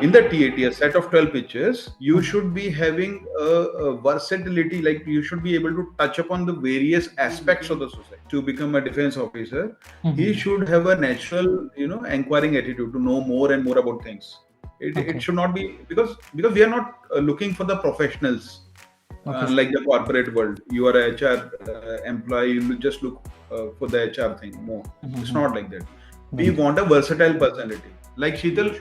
in the TAT, a set of 12 pitches, you should be having a versatility, like you should be able to touch upon the various aspects of the society. To become a defense officer, he should have a natural, inquiring attitude to know more and more about things. It should not be because we are not looking for the professionals. Like the corporate world, you are a HR employee, you just look for the HR thing. No, it's not like that. We want a versatile personality. Like Sheetal,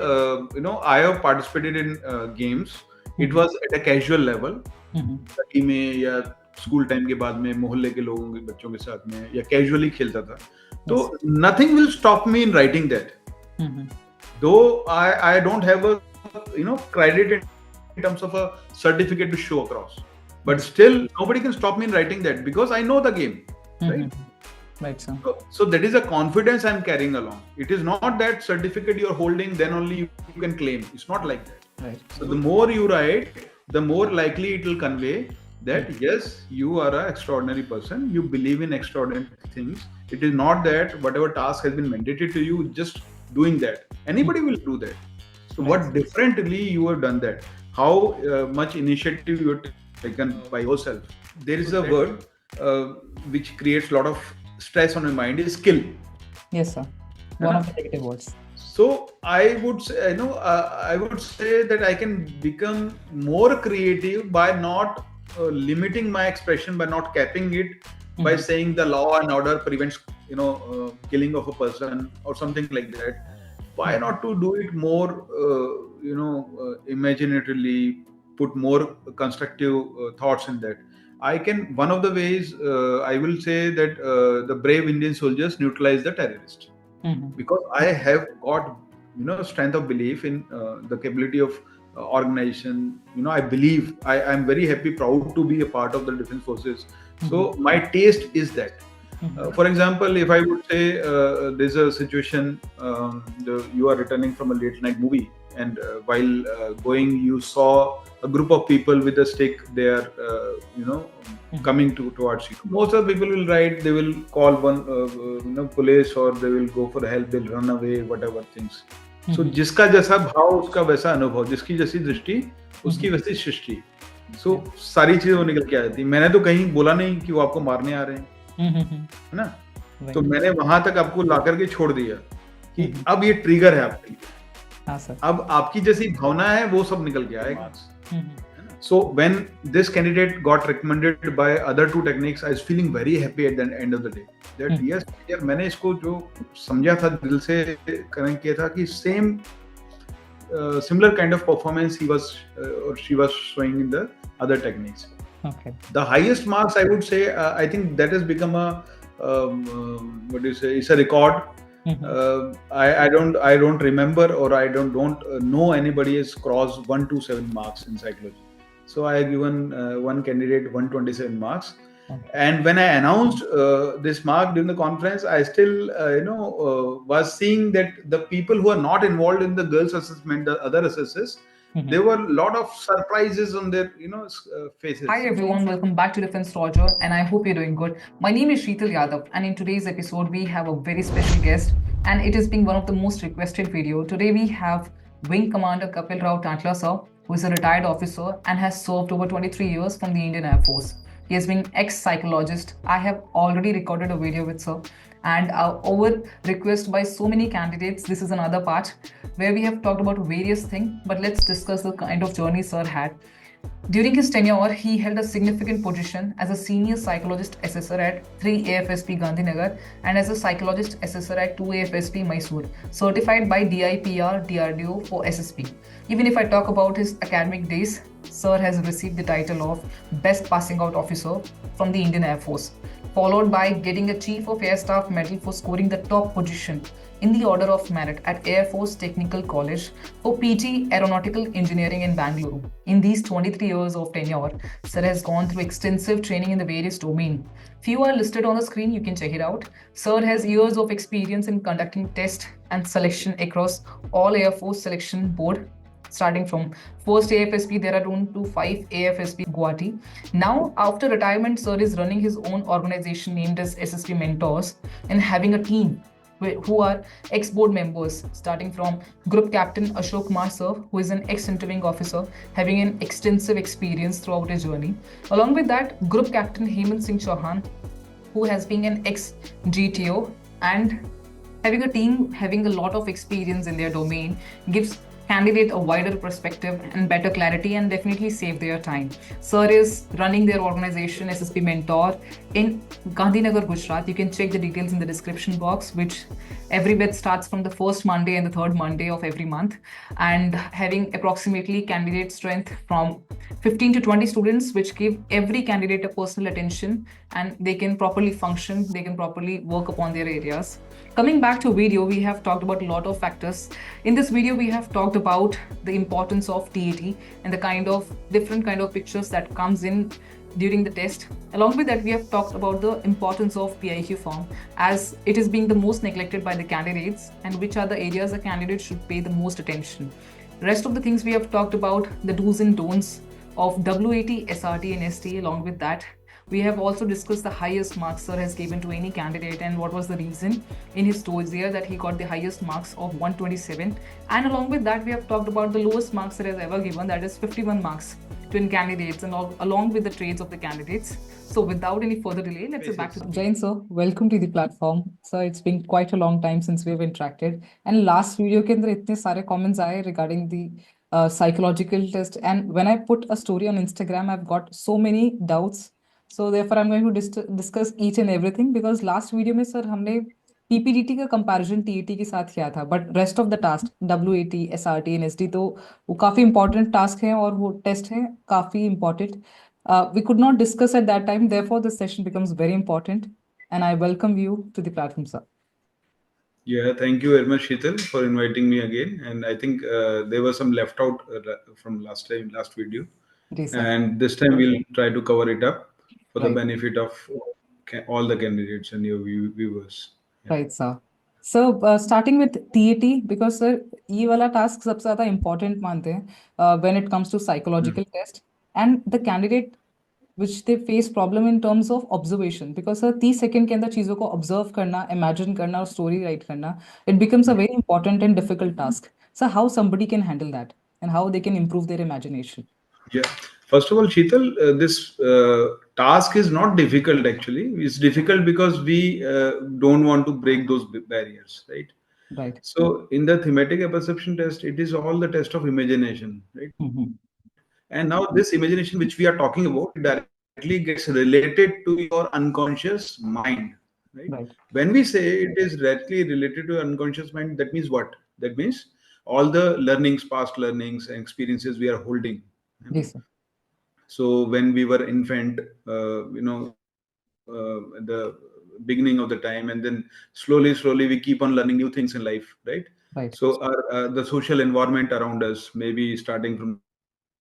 I have participated in games. It was at a casual level. गली में या school time के बाद में मोहल्ले के लोगों के बच्चों के साथ में या कैजुअली खेलता था. तो nothing will stop me in writing that. Though I don't have a credit in terms of a certificate to show across. But still, nobody can stop me in writing that because I know the game, right? Right, sir. So that is a confidence I'm carrying along. It is not that certificate you're holding, then only you can claim. It's not like that. Right. So the more you write, the more likely it will convey that yes, you are an extraordinary person. You believe in extraordinary things. It is not that whatever task has been mandated to you, just doing that. Anybody will do that. So what differently you have done that? How much initiative you have taken by yourself? There is a word which creates a lot of stress on your mind is skill. Yes, sir. One of the negative words. So I would say, I would say that I can become more creative by not limiting my expression, by not capping it, by saying the law and order prevents, killing of a person or something like that. Why not to do it more, imaginatively, put more constructive thoughts in that? One of the ways I will say that the brave Indian soldiers neutralize the terrorist. Because I have got, strength of belief in the capability of organization. I believe I'm very happy, proud to be a part of the defense forces. So my taste is that. For example, if I would say there's a situation, you are returning from a late night movie, and while going, you saw a group of people with a stick. They are, coming towards you. Most of the people will ride. They will call one, police, or they will go for help. They'll run away, whatever things. So जिसका जैसा भाव उसका वैसा अनुभव, जिसकी जैसी दृष्टि उसकी वैसी सृष्टि. So सारी चीजें वो निकल के आ जाती. मैंने तो कहीं बोला नहीं कि वो आपको मारने आ रहे हैं, है ना? तो मैंने वहां तक आपको ला करके छोड़ दिया कि अब ये ट्रिगर है आपके लिए. अब आपकी जैसी भावना है वो सब निकल के आएगा. So when this candidate got recommended by other two techniques, I was feeling very happy at the end of the day. That yes, यार मैंने इसको जो समझा था दिल से कनेक्ट किया था कि similar kind of performance he was or she was showing in the other techniques. Okay. The highest marks, I would say, I think that has become a it's a record. I don't remember, or I don't know anybody has crossed 127 marks in psychology. So I have given one candidate 127 marks. And when I announced this mark during the conference, I still was seeing that the people who are not involved in the girls assessment, the other assessors, there were a lot of surprises on their faces. Hi everyone, welcome back to Defense Roger, and I hope you're doing good. My name is Sheetal Yadav, and in today's episode we have a very special guest, and it has been one of the most requested video. Today we have Wing Commander Kapil Rao Tantla, sir, who is a retired officer and has served over 23 years from the Indian Air Force. He has been ex-psychologist. I have already recorded a video with sir, and over request by so many candidates, this is another part where we have talked about various things, but let's discuss the kind of journey sir had. During his tenure, he held a significant position as a senior psychologist assessor at 3 AFSP Gandhinagar and as a psychologist assessor at 2 AFSP Mysore, certified by DIPR, DRDO for SSB. Even if I talk about his academic days, sir has received the title of Best Passing Out Officer from the Indian Air Force, followed by getting a Chief of Air Staff Medal for scoring the top position in the Order of Merit at Air Force Technical College for PG Aeronautical Engineering in Bangalore. In these 23 years of tenure, sir has gone through extensive training in the various domains. Few are listed on the screen, you can check it out. Sir has years of experience in conducting test and selection across all Air Force Selection Board, starting from 1st AFSP Dehradun to 5 AFSP Guwahati. Now, after retirement, sir is running his own organization named as SSB Mentors and having a team who are ex-board members, starting from Group Captain Ashok Kumar sir, who is an ex-interviewing officer, having an extensive experience throughout his journey. Along with that, Group Captain Hemant Singh Chauhan, who has been an ex-GTO and having a team having a lot of experience in their domain gives candidate a wider perspective and better clarity and definitely save their time. Sir is running their organization SSB Mentor in Gandhinagar, Gujarat. You can check the details in the description box, which every batch starts from the first Monday and the third Monday of every month, and having approximately candidate strength from 15 to 20 students, which give every candidate a personal attention and they can properly function, they can properly work upon their areas. Coming back to video, we have talked about a lot of factors. In this video, we have talked about the importance of TAT and the kind of different kind of pictures that comes in during the test. Along with that, we have talked about the importance of PIQ form, as it is being the most neglected by the candidates and which are the areas a candidate should pay the most attention. Rest of the things we have talked about, the do's and don'ts of WAT, SRT and ST. Along with that, we have also discussed the highest marks sir has given to any candidate and what was the reason in his dossier that he got the highest marks of 127. And along with that, we have talked about the lowest marks sir has ever given, that is 51 marks to in candidates, and along with the traits of the candidates. So without any further delay, let's get back to Jain sir. Welcome to the platform. Sir, it's been quite a long time since we've interacted. And last video के अंदर इतने सारे comments आए regarding the psychological test. And when I put a story on Instagram, I've got so many doubts. So therefore, I'm going to discuss each and everything, because last video में sir हमने PPDT का comparison TAT के साथ किया था, but rest of the task WAT, SRT and SD तो वो काफी इंपॉर्टेंट टास्क है और वो टेस्ट है काफी important. We could not discuss at that time, therefore this session becomes very important, and I welcome you to the platform, sir. Yeah, thank you very much, Sheetal, for inviting me again. And I think there was some left out from last video. Yes, sir. And this time we'll try to cover it up for the benefit of all the candidates and your viewers. Yeah. Right, sir. So starting with TAT, because sir, ये वाला task सबसे ज़्यादा important मानते हैं when it comes to psychological test, and the candidate which they face problem in terms of observation, because sir 30 second के अंदर चीजों को observe करना, imagine करना और story write करना, it becomes a very important and difficult task. So how somebody can handle that and how they can improve their imagination? Yeah. First of all, Sheetal, this task is not difficult actually. It's difficult because we don't want to break those barriers, right? Right. So in the thematic apperception test, it is all the test of imagination, right? And now this imagination which we are talking about directly gets related to your unconscious mind, right? When we say it is directly related to unconscious mind, that means what? That means all the learnings, past learnings and experiences we are holding. Yes, sir. So when we were infant, the beginning of the time, and then slowly we keep on learning new things in life, right? So our the social environment around us, maybe starting from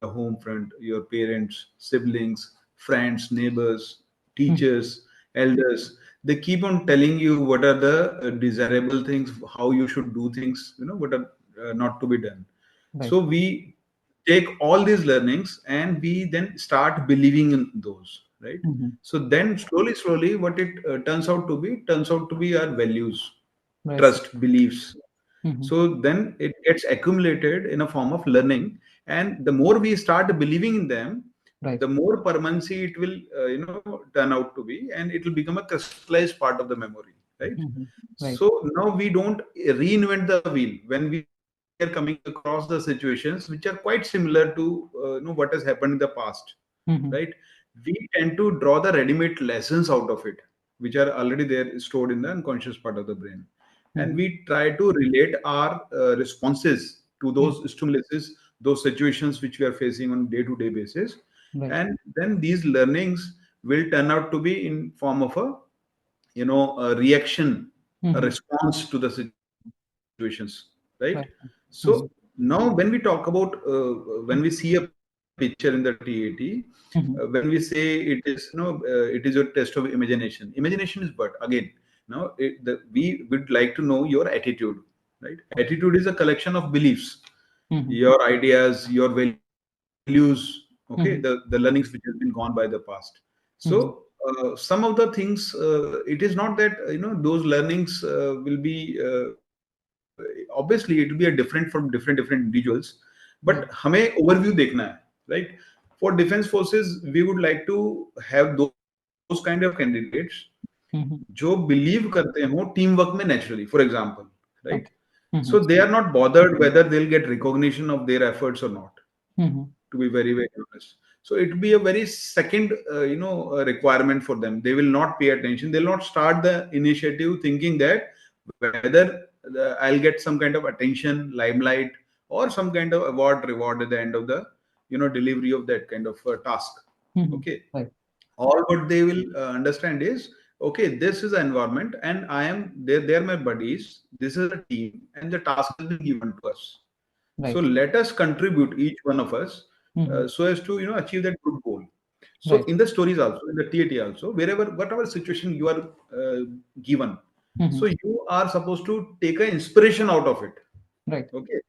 the home front, your parents, siblings, friends, neighbors, teachers, elders, they keep on telling you what are the desirable things, how you should do things, what are not to be done. So we take all these learnings and we then start believing in those, right? So then slowly what it turns out to be our values, trust, beliefs. So then it gets accumulated in a form of learning, and the more we start believing in them, the more permanency it will turn out to be, and it will become a crystallized part of the memory, right? So now we don't reinvent the wheel when we are coming across the situations which are quite similar to what has happened in the past, right? We tend to draw the ready-made lessons out of it, which are already there stored in the unconscious part of the brain, and we try to relate our responses to those stimuluses, those situations which we are facing on day-to-day basis, and then these learnings will turn out to be in form of a reaction, a response to the situations, right? So now when we talk about when we see a picture in the TAT, when we say it is a test of imagination is what? Again, now we would like to know your attitude, right? Attitude is a collection of beliefs, your ideas, your values, okay, the learnings which has been gone by the past. So some of the things, it is not that those learnings will be obviously it will be a different from different individuals, but हमें overview देखना है, right? For defense forces, we would like to have those kind of candidates जो believe करते हो teamwork में naturally, for example, right? So they are not bothered whether they'll get recognition of their efforts or not, to be very, very honest. So it will be a very second, requirement for them. They will not pay attention. They'll not start the initiative thinking that whether I'll get some kind of attention, limelight, or some kind of award, reward at the end of the, delivery of that kind of task. Okay. Right. All what they will understand is, okay, this is an environment, and I am there. They're my buddies. This is a team, and the task has been given to us. So let us contribute, each one of us, so as to achieve that good goal. So in the stories also, in the TAT also, wherever whatever situation you are given, so you are supposed to take an inspiration out of it. Right. Okay.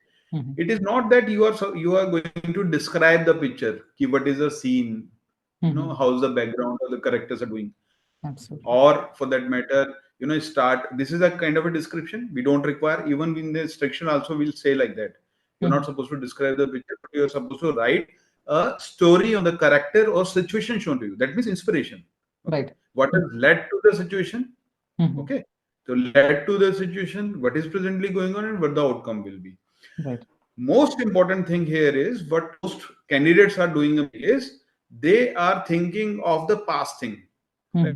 It is not that you are going to describe the picture. Ki what is the scene? How's the background or the characters are doing. Absolutely. Or for that matter, start. This is a kind of a description. We don't require, even in the instruction also we'll say like that. You're not supposed to describe the picture, but you're supposed to write a story on the character or situation shown to you. That means inspiration. Okay? Right. What has led to the situation? Okay. So led to the situation, what is presently going on, and what the outcome will be. Right. Most important thing here is what most candidates are doing is they are thinking of the past thing, right?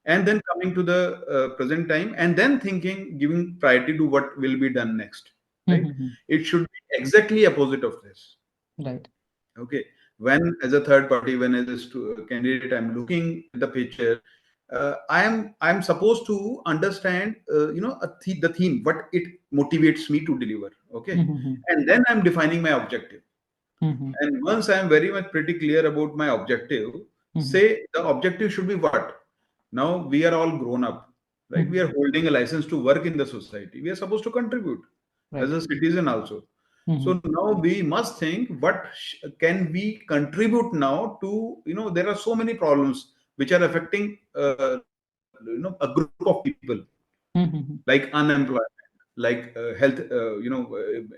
And then coming to the present time, and then thinking, giving priority to what will be done next, right? It should be exactly opposite of this. Right. Okay. When as a third party, when as a candidate, I'm looking at the picture, I'm supposed to understand, the theme, what it motivates me to deliver. Okay. And then I'm defining my objective. And once I'm very much pretty clear about my objective, say the objective should be what? Now we are all grown up, right? We are holding a license to work in the society. We are supposed to contribute as a citizen also. So now we must think, what can we contribute now to, there are so many problems which are affecting, a group of people, like unemployment, like health,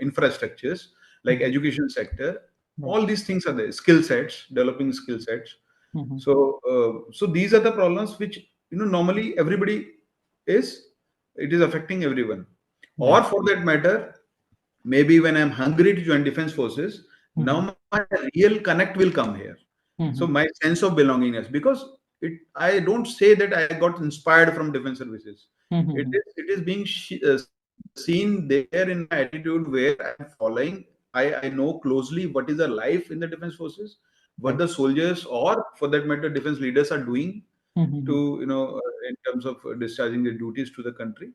infrastructures, like education sector. All these things are there. Skill sets, developing skill sets. So these are the problems which normally everybody is. It is affecting everyone. Or for that matter, maybe when I'm hungry to join defense forces, now my real connect will come here. So my sense of belongingness, because I don't say that I got inspired from defense services. It is being seen there in my attitude, where I'm following. I know closely what is the life in the defense forces, what the soldiers, or for that matter defense leaders, are doing to in terms of discharging their duties to the country.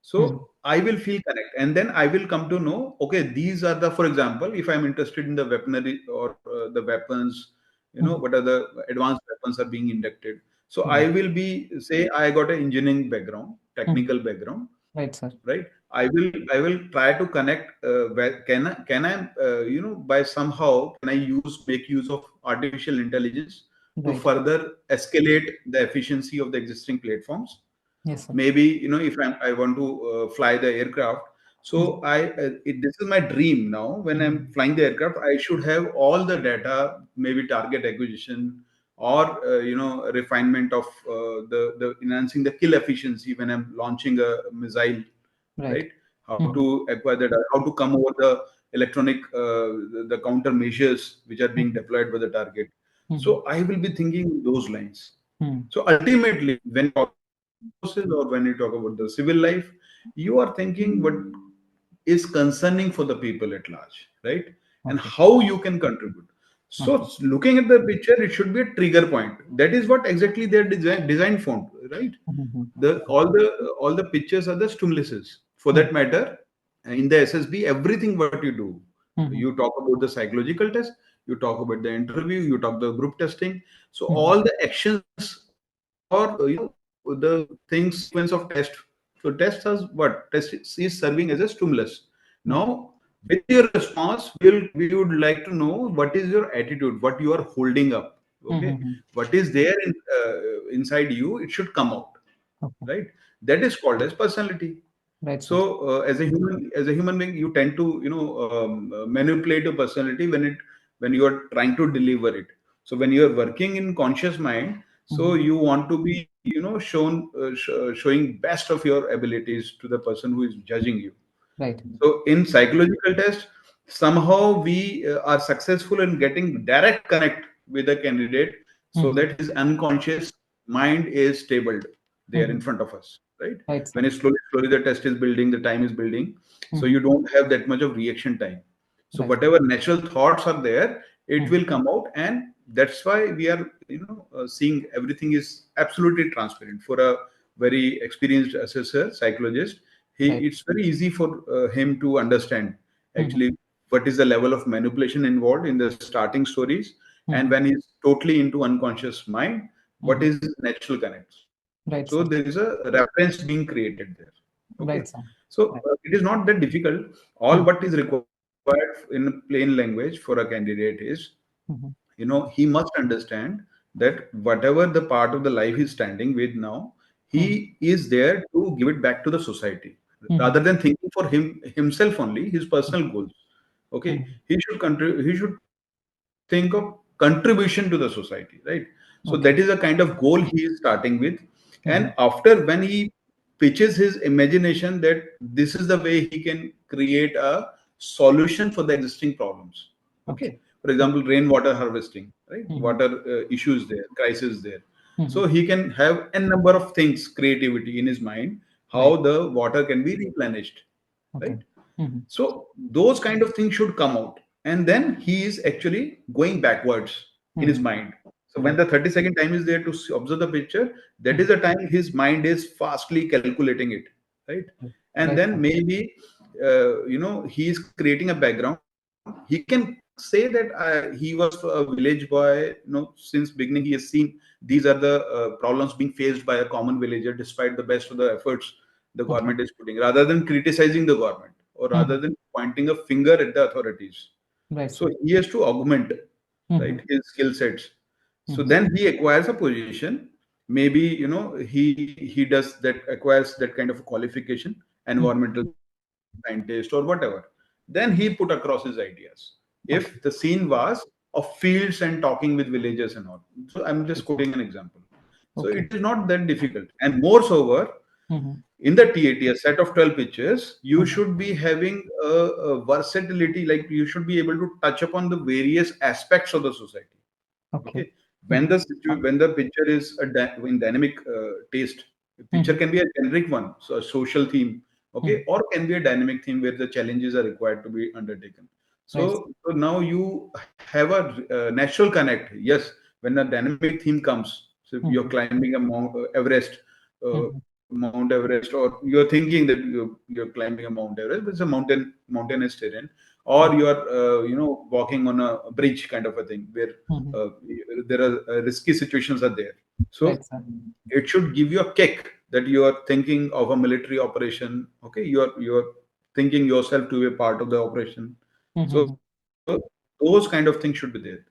So I will feel connect, and then I will come to know, okay, these are the, for example, if I'm interested in the weaponry or the weapons, what are the advanced weapons are being inducted. So I will be, say I got an engineering background, technical background, right, sir. Right. I will try to connect. Can I by somehow can I make use of artificial intelligence to further escalate the efficiency of the existing platforms? Yes, sir. Maybe if I want to fly the aircraft, so this is my dream now. When I'm flying the aircraft, I should have all the data, maybe target acquisition, or refinement of the enhancing the kill efficiency when I'm launching a missile, right? How to acquire the data, how to come over the electronic the countermeasures which are being deployed by the target. So I will be thinking those lines. So ultimately, when you talk about defense forces or when you talk about the civil life, you are thinking what is concerning for the people at large, right? And how you can contribute. So looking at the picture, it should be a trigger point. That is what exactly they're designed for, right? All the pictures are the stimuluses. For that matter, in the SSB, everything what you do, you talk about the psychological test, you talk about the interview, you talk the group testing. So all the actions, or the things, sequence of test. So test has what? Test is serving as a stimulus. Now, with your response, we would like to know what is your attitude, what you are holding up, Okay, what is there inside you, it should come out, right? That is called as personality. Right, sir. So as a human being, you tend to manipulate your personality when you are trying to deliver it. So when you are working in conscious mind, so you want to be showing best of your abilities to the person who is judging you. Right. So in psychological test, somehow we are successful in getting direct connect with the candidate, so that his unconscious mind is stabled there in front of us, right? Right, sir. When it's slowly the test is building, the time is building, so you don't have that much of reaction time. So Right. whatever natural thoughts are there, it will come out, and that's why we are seeing everything is absolutely transparent for a very experienced assessor psychologist. Right. It's very easy for him to understand actually what is the level of manipulation involved in the starting stories, and when he's totally into unconscious mind, what is his natural connect. Right, So sir. there is a reference being created there. Right, Okay, sir. so it is not that difficult. All what is required in plain language for a candidate is, he must understand that whatever the part of the life he's standing with now, he is there to give it back to the society, rather than thinking for himself only, his personal goals. Okay, he should think of contribution to the society, right? So that is a kind of Okay. goal he is starting with. And after, when he pitches his imagination that this is the way he can create a solution for the existing problems. Okay, Okay. for example, rainwater harvesting, right? Water issues there, crisis there. So he can have a number of things, creativity in his mind, Right. how the water can be replenished, Okay. right? So those kind of things should come out, and then he is actually going backwards in his mind. So when Right. the 30-second time is there to observe the picture, that is the time his mind is fastly calculating it, right? And Right, then sir. maybe he is creating a background. He can say that he was a village boy. Since beginning he has seen these are the problems being faced by a common villager, despite the best of the efforts the Okay. government is putting, rather than criticizing the government or rather than pointing a finger at the authorities. Right, So sir. he has to augment, right, his skill sets. So then he acquires a position. Maybe he does that, acquires that kind of qualification, environmental scientist or whatever. Then he put across his ideas. If the Okay. scene was of fields and talking with villagers and all. So I'm just quoting an example. So it Okay. is not that difficult. And moreover, in the TAT, a set of 12 pitches, you should be having a versatility, like you should be able to touch upon the various aspects of the society. Okay. Okay, when the picture is in dynamic taste, the picture can be a generic one, so a social theme, okay, or can be a dynamic theme where the challenges are required to be undertaken. Right. So now you have a natural connect. Yes, when a dynamic theme comes, so you're climbing a Mount Everest, Mount Everest, or you're thinking that you're climbing a Mount Everest, but it's a mountainous terrain, or you are walking on a bridge kind of a thing where uh, there are risky situations are there. Right, So sir. it should give you a kick that you are thinking of a military operation. Okay, you are thinking yourself to be a part of the operation. So those kind of things should be there.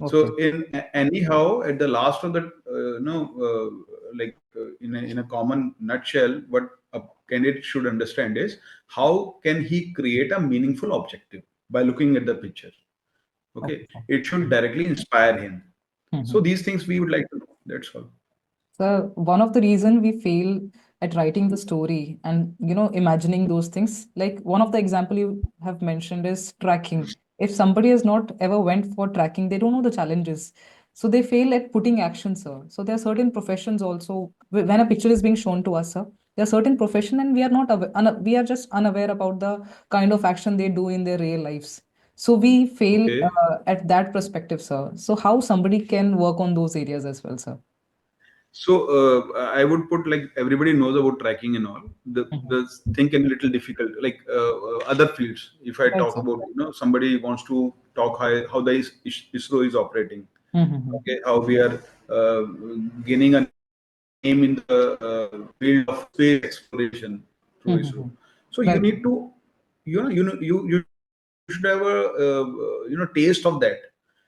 So Okay. anyhow, at the last of the in a common nutshell, what a candidate should understand is how can he create a meaningful objective by looking at the picture. Okay, Okay. it should directly inspire him. So these things we would like to know. That's all. So one of the reason we fail at writing the story and imagining those things, like one of the example you have mentioned is tracking. If somebody has not ever went for tracking, they don't know the challenges. So they fail at putting action, sir. So there are certain professions also when a picture is being shown to us, sir. There are certain profession and we are not we are just unaware about the kind of action they do in their real lives. So we fail Okay. at that perspective, sir. So how somebody can work on those areas as well, sir? So I would put, like, everybody knows about tracking and all. The thing can be little difficult. Like other fields, if I Right, talk sir. about, somebody wants to talk how the ISRO is operating. Okay, how we are gaining a name in the field of space exploration through ISRO. So you need Right. to, you should have a taste of that.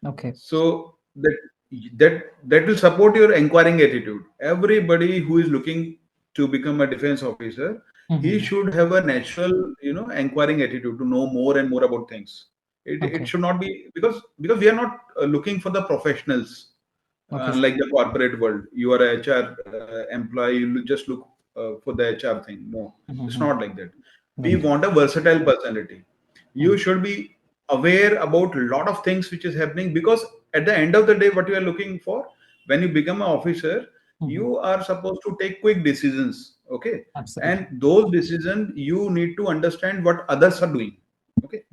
Okay. So that that will support your inquiring attitude. Everybody who is looking to become a defense officer, he should have a natural, inquiring attitude to know more and more about things. It should not be because we are not looking for the professionals, like the corporate world. You are a HR employee, you just look for the HR thing. No, it's not like that. We want a versatile personality. You should be aware about a lot of things which is happening, because at the end of the day, what you are looking for when you become an officer, you are supposed to take quick decisions. Okay, and those decisions you need to understand what others are doing. Okay,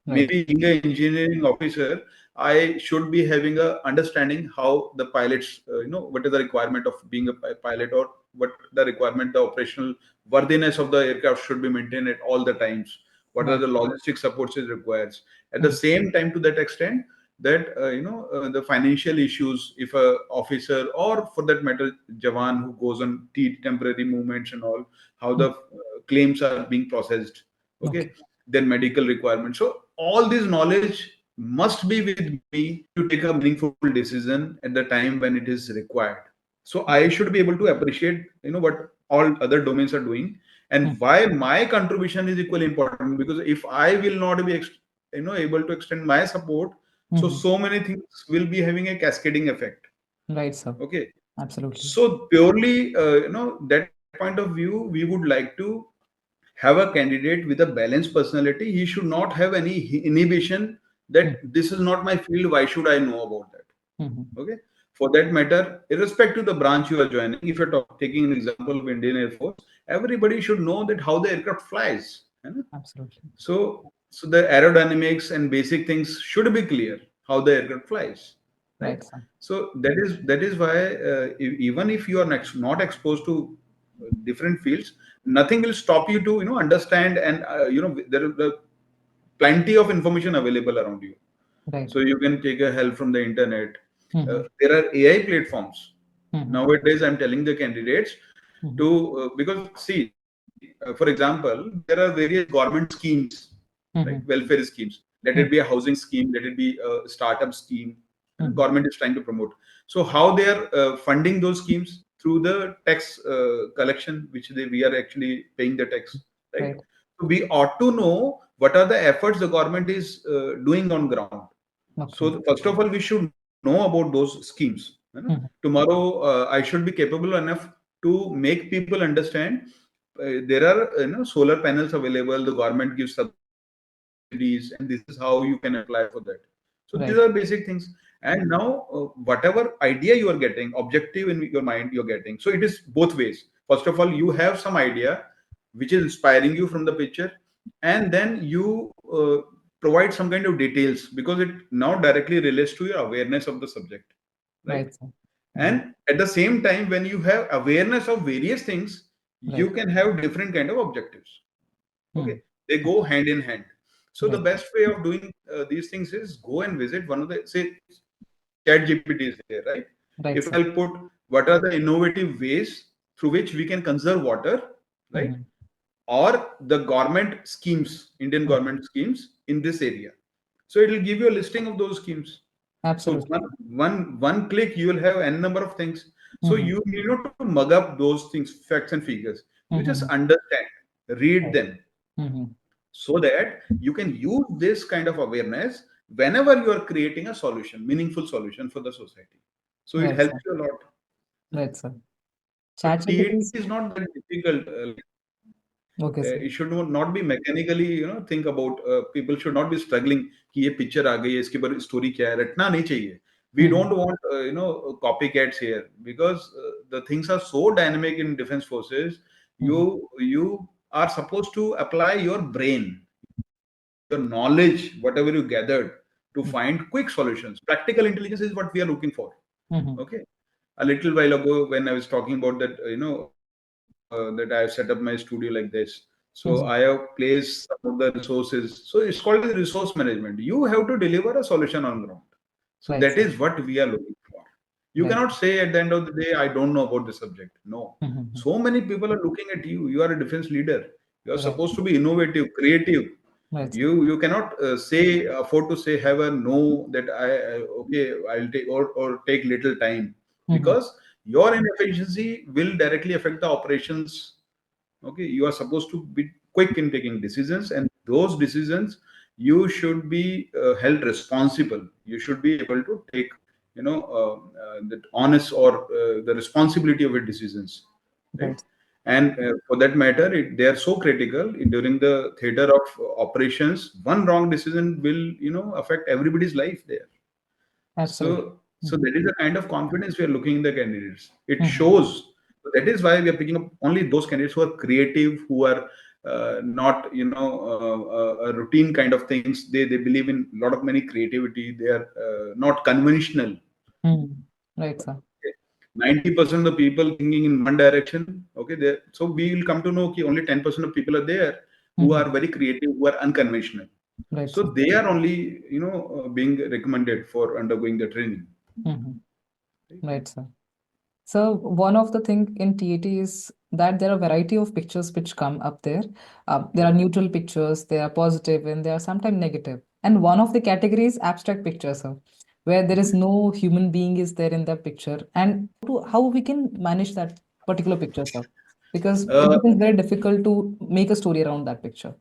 maybe being an engineering officer, I should be having a understanding how the pilots, what is the requirement of being a pilot, or what the requirement, the operational worthiness of the aircraft should be maintained at all the times. What are the logistic supports it requires? At the same time, to that extent, that the financial issues, if a officer, or for that matter, Jawan who goes on temporary movements and all, how the claims are being processed. Okay, then medical requirements. So all this knowledge must be with me to take a meaningful decision at the time when it is required. So I should be able to appreciate, what all other domains are doing, and why my contribution is equally important. Because if I will not be, able to extend my support, so many things will be having a cascading effect. Right, sir. Okay. Absolutely. So purely, that point of view, we would like to have a candidate with a balanced personality. He should not have any inhibition that this is not my field. Why should I know about that? Okay. For that matter, irrespective of the branch you are joining, if you're taking an example of Indian Air Force, everybody should know that how the aircraft flies. Absolutely. So the aerodynamics and basic things should be clear how the aircraft flies. Right. So that is why even if you are not exposed to different fields, nothing will stop you to understand, and there is plenty of information available around you. Right. So you can take a help from the internet. There are AI platforms nowadays. I'm telling the candidates to because see, for example, there are various government schemes, like welfare schemes. Let it be a housing scheme, let it be a startup scheme. Government is trying to promote. So how they are funding those schemes? Through the tax collection, which we are actually paying the tax, right? So we ought to know what are the efforts the government is doing on ground. So first of all, we should know about those schemes. Tomorrow, I should be capable enough to make people understand there are solar panels available. The government gives subsidies, and this is how you can apply for that. So these are basic things. And now, whatever idea you are getting, objective in your mind you're getting. So it is both ways. First of all, you have some idea which is inspiring you from the picture, and then you provide some kind of details, because it now directly relates to your awareness of the subject, right? And at the same time, when you have awareness of various things, you can have different kind of objectives. Okay, they go hand in hand. So the best way of doing these things is go and visit one of the, say, chat GPT is there, right? If I'll put what are the innovative ways through which we can conserve water, right? Or the government schemes, Indian government schemes in this area. So it will give you a listing of those schemes. Absolutely. So one click, you will have n number of things. So you need not to mug up those things, facts and figures. You just understand, read them, so that you can use this kind of awareness whenever you are creating a solution, meaningful solution for the society. So it helps you a lot. Right, sir. So TAT is not that difficult. It should not be mechanically, think about. People should not be struggling कि ये picture आ गई है, इसके ऊपर story क्या है, रटना नहीं चाहिए. We don't want copycats here, because the things are so dynamic in defense forces. You are supposed to apply your brain, your knowledge, whatever you gathered, to find quick solutions. Practical intelligence is what we are looking for. Okay. A little while ago, when I was talking about that, that I have set up my studio like this. So I have placed some of the resources. So it's called the resource management. You have to deliver a solution on ground. So that is what we are looking for. You cannot say at the end of the day, I don't know about the subject. No. So many people are looking at you. You are a defense leader. You are supposed to be innovative, creative. Right. You cannot afford to say have a no that okay, I'll take or take little time, because your inefficiency will directly affect the operations. Okay, you are supposed to be quick in taking decisions, and those decisions you should be held responsible. You should be able to take, that honest or the responsibility of your decisions, right? Right. And for that matter, they are so critical during the theater of operations. One wrong decision will, affect everybody's life there. Absolutely. So that is the kind of confidence we are looking in the candidates. It Mhm. shows. That is why we are picking up only those candidates who are creative, who are not, routine kind of things. They believe in a lot of many creativity. They are not conventional. Mhm. Right, sir. 90% of the people thinking in one direction. Okay, there. So we will come to know that only 10% of people are there who are Mhm. very creative, who are unconventional. Right, So sir. they are only, being recommended for undergoing the training. Mhm. Right? Right, sir. So one of the thing in TAT is that there are a variety of pictures which come up there. There are Yeah. neutral pictures, there are positive, and there are sometimes negative. And one of the categories abstract pictures, sir, where there is no human being is there in that picture. And how we can manage that particular picture, sir? Because it Uh, becomes very difficult to make a story around that picture.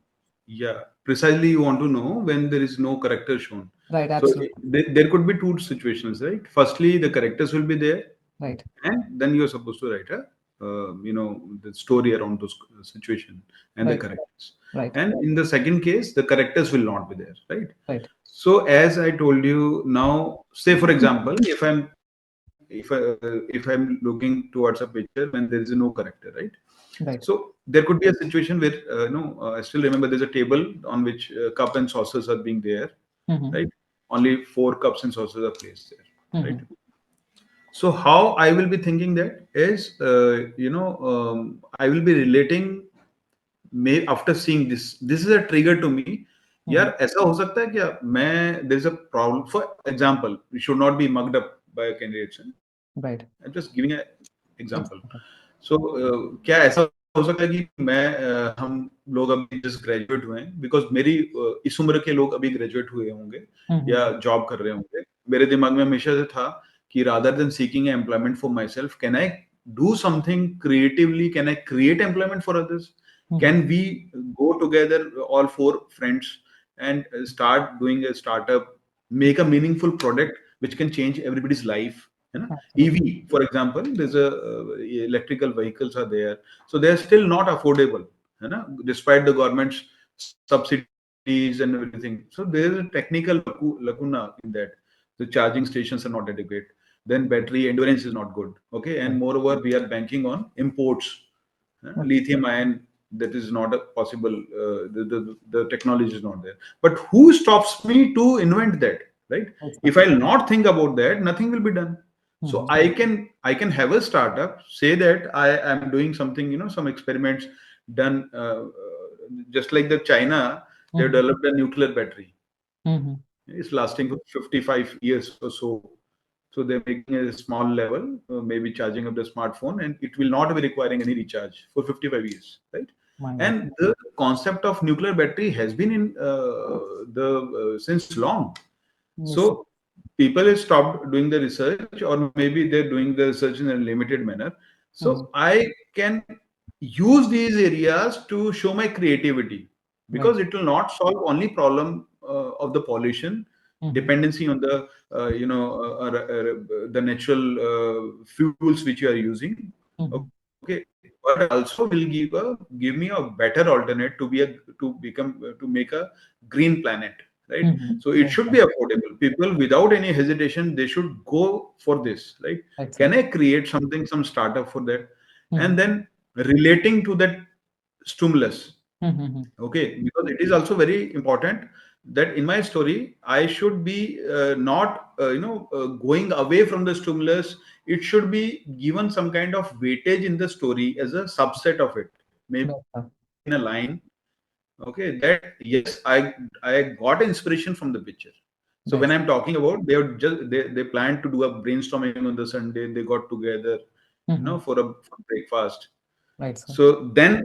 yeah, precisely. You want to know when there is no character shown. Right, So absolutely. there could be two situations, right? Firstly, the characters will be there, Right, and then you are supposed to write the story around those situation and the right, characters. right, And in the second case, the characters will not be there, right? right. So as I told you now, say for example, if I'm looking towards a picture when there is no character, right? Right. So there could be a situation where I still remember there's a table on which cup and saucers are being there, Mm-hmm. right? Only four cups and saucers are placed there, right? Mm-hmm. So how I will be thinking that is, I will be relating. May after seeing this is a trigger to me. Mm-hmm. यार ऐसा हो सकता है क्या मैं there is a problem. For example, we should not be mugged up by candidates. Right. I'm just giving an example. Exactly. So क्या ऐसा हो सकता है कि हम लोग अभी जस्ट ग्रेजुएट हुए हैं, बिकॉज मेरी इस उम्र के लोग अभी ग्रेजुएट हुए होंगे या Mm-hmm. जॉब कर रहे होंगे. मेरे दिमाग में हमेशा से था कि rather than seeking employment for myself, can I do something creatively? Can I create employment for others? Mm-hmm. Can we go together, all four friends, and start doing a startup, make a meaningful product which can change everybody's life? You know, Absolutely. EV, for example, there's a electrical vehicles are there, so they are still not affordable, you know, despite the government's subsidies and everything. So there is a technical lacuna in that. The charging stations are not adequate. Then battery endurance is not good. Okay, and Right. moreover, we are banking on imports. Okay. Lithium ion, that is not a possible. The technology is not there. But who stops me to invent that? Right? Right, sir. If I'll not think about that, nothing will be done. So Mm-hmm. I can have a startup, say that I am doing something, some experiments done, just like the China, they Mm-hmm. developed a nuclear battery. Mm-hmm. It's lasting for 55 years or so. So they're making a small level, maybe charging up the smartphone, and it will not be requiring any recharge for 55 years, right? My God. And the concept of nuclear battery has been in since long. Yes, sir. So people have stopped doing the research, or maybe they're doing the research in a limited manner. So Mm-hmm. I can use these areas to show my creativity, because Right. it will not solve only problem of the pollution, Mm-hmm. dependency on the the natural fuels which you are using. Mm-hmm. Okay, but also will give me a better alternate to be a to become to make a green planet, right? Mm-hmm. So it Right, should sir. be affordable. People without any hesitation, they should go for this, right? Right, sir. Can I create something, some startup for that? Mm-hmm. And then relating to that stimulus. Mm-hmm. Okay, because it is also very important that in my story I should be not going away from the stimulus. It should be given some kind of weightage in the story as a subset of it, maybe Right, in a sir. line. Okay, that yes, I got inspiration from the picture. So when I'm Right. talking about, they planned to do a brainstorming on the Sunday. They got together, Mm-hmm. for breakfast. Right, sir. So then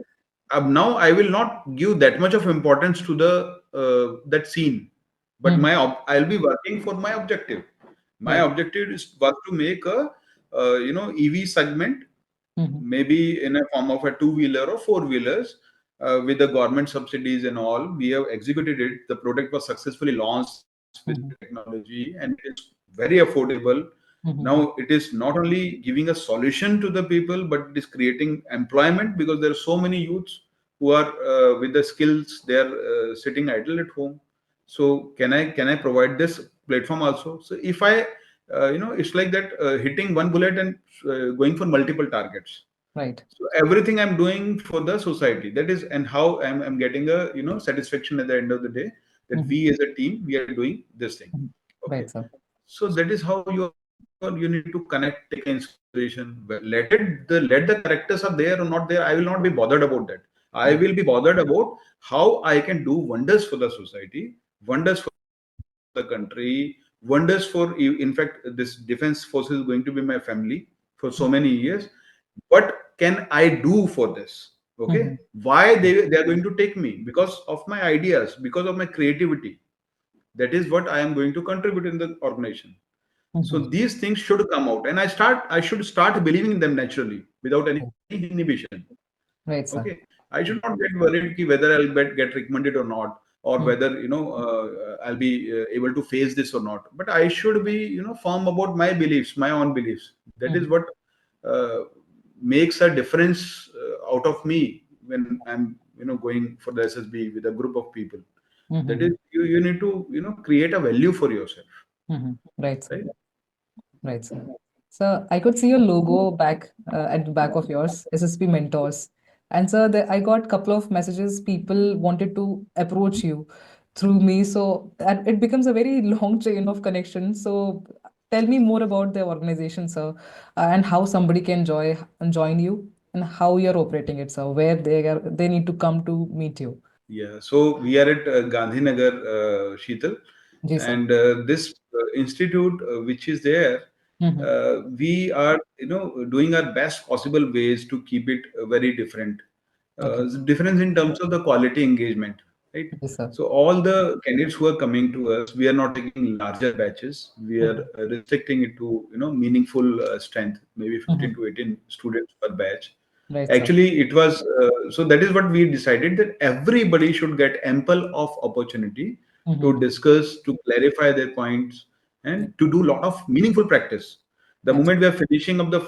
now I will not give that much of importance to the that scene, but I'll be working for my objective. My objective was to make a EV segment, maybe in a form of a two-wheeler or four-wheelers, with the government subsidies and all. We have executed it. The product was successfully launched with technology, and it is very affordable. Now it is not only giving a solution to the people, but it is creating employment, because there are so many youths who are with the skills, they are sitting idle at home. So can I provide this platform also? So if I it's like that, hitting one bullet and going for multiple targets. Right. So everything I'm doing for the society, that is, and how I'm getting a satisfaction at the end of the day, that we as a team, we are doing this thing. Okay. Right, sir. So that is how you need to connect, take inspiration. Let the characters are there or not there, I will not be bothered about that. I will be bothered about how I can do wonders for the society, wonders for the country, wonders for, in fact, this defense force is going to be my family for so many years. What can I do for this? Okay. Why they are going to take me? Because of my ideas, because of my creativity. That is what I am going to contribute in the organization. So these things should come out, and I should start believing in them naturally without any inhibition. Right, Okay, sir. I should not get worried whether I'll get recommended or not, or whether I'll be able to face this or not. But I should be firm about my beliefs, my own beliefs. That is what uh, makes a difference out of me when I'm going for the SSB with a group of people. That is, you need to create a value for yourself, Right, sir. right? Right, sir. So I could see your logo back at the back of yours, SSB Mentors. And sir, I got a couple of messages. People wanted to approach you through me. So it becomes a very long chain of connections. So tell me more about the organization, sir, and how somebody can join you, and how you're operating it, sir, where they need to come to meet you. Yeah, so we are at Gandhinagar, Sheetal, Ji, sir. and this institute, which is there, we are doing our best possible ways to keep it very different. Okay. Difference in terms of the quality engagement, right? Yes, sir. So all the candidates who are coming to us, we are not taking larger batches. We are restricting it to meaningful strength, maybe 15 to 18 students per batch. Right, sir. Actually, it was so that is what we decided, that everybody should get ample of opportunity to discuss, to clarify their points, and to do a lot of meaningful practice. The moment we are finishing up the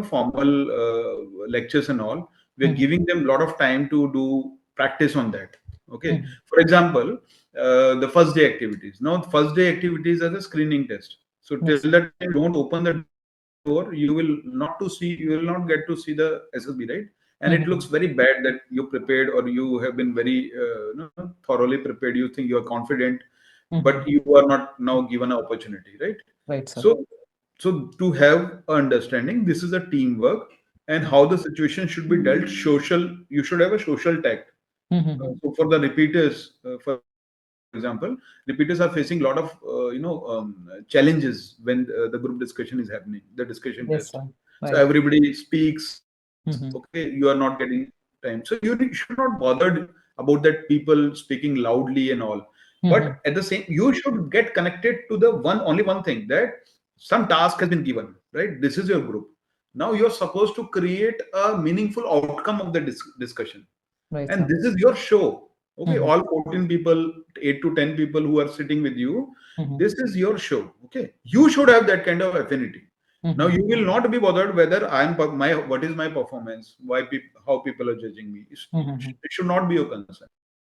formal lectures and all, we are giving them a lot of time to do practice on that. Okay. For example, the first day activities. Now, first day activities are the screening test. So till Yes. that time, don't open the door, you will not get to see the SSB, right? And it looks very bad that you prepared, or you have been very thoroughly prepared. You think you are confident, but you are not now given an opportunity, right? Right, sir. So to have understanding, this is a teamwork, and how the situation should be dealt. You should have a social tact. So for the repeaters, for example, repeaters are facing a lot of challenges when the group discussion is happening, the discussion test. Yes, sir. So Right. everybody speaks. Okay, you are not getting time. So should not bothered about that people speaking loudly and all. But at the same, you should get connected to the only one thing, that some task has been given, right? This is your group. Now you're supposed to create a meaningful outcome of the discussion, Right, and sir. this is your show. Okay, all 14 people, 8 to 10 people who are sitting with you, this is your show. Okay, you should have that kind of affinity. Now you will not be bothered whether what is my performance, how people are judging me. It should not be your concern.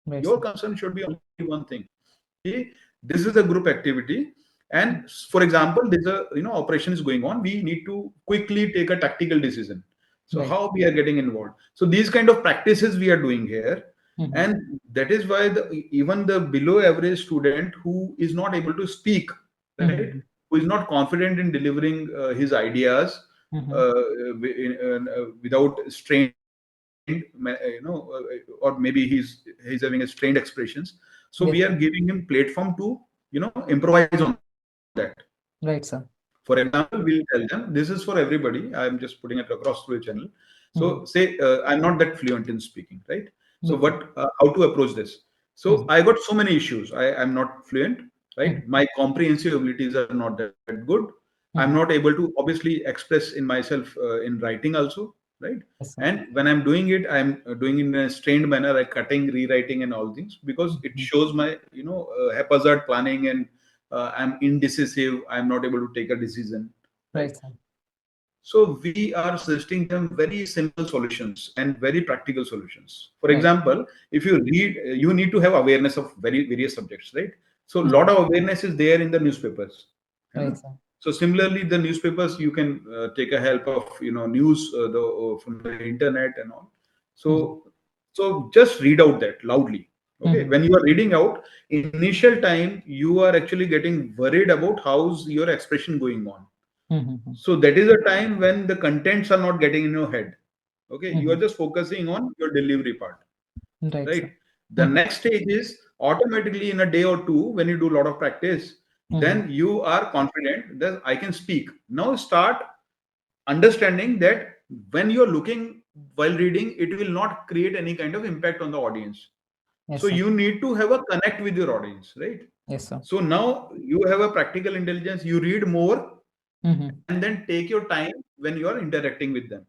Your Right, sir. concern should be only one thing. Okay, this is a group activity, and for example, there's a operation is going on. We need to quickly take a tactical decision. So Right. how we are getting involved. So these kind of practices we are doing here, and that is why even the below average student who is not able to speak, right, who is not confident in delivering his ideas without strained, or maybe he's having a strained expressions. So we are Yes, giving sir. him platform to improvise on that. Right, sir. For example, we'll tell them this is for everybody. I'm just putting it across through a channel. So say I'm not that fluent in speaking, right? So Okay. how to approach this? So I got so many issues. I'm not fluent, right? My comprehensive abilities are not that good. I'm not able to obviously express in myself in writing also, right? And when I'm doing it, I'm doing it in a strained manner, like cutting, rewriting, and all things, because it shows my haphazard planning, and I'm indecisive. I'm not able to take a decision, right? So we are suggesting them very simple solutions and very practical solutions. For example, if you read, you need to have awareness of very various subjects, right? So a lot of awareness is there in the newspapers. So similarly, the newspapers, you can take a help of news from the internet and all. So just read out that loudly. Okay, when you are reading out, initial time you are actually getting worried about how's your expression going on. So that is a time when the contents are not getting in your head. Okay, you are just focusing on your delivery part, right? The next stage is automatically in a day or two, when you do a lot of practice, then you are confident that I can speak. Now start understanding that when you're looking while reading, it will not create any kind of impact on the audience. So you need to have a connect with your audience, right? So now you have a practical intelligence, you read more, and then take your time when you are interacting with them.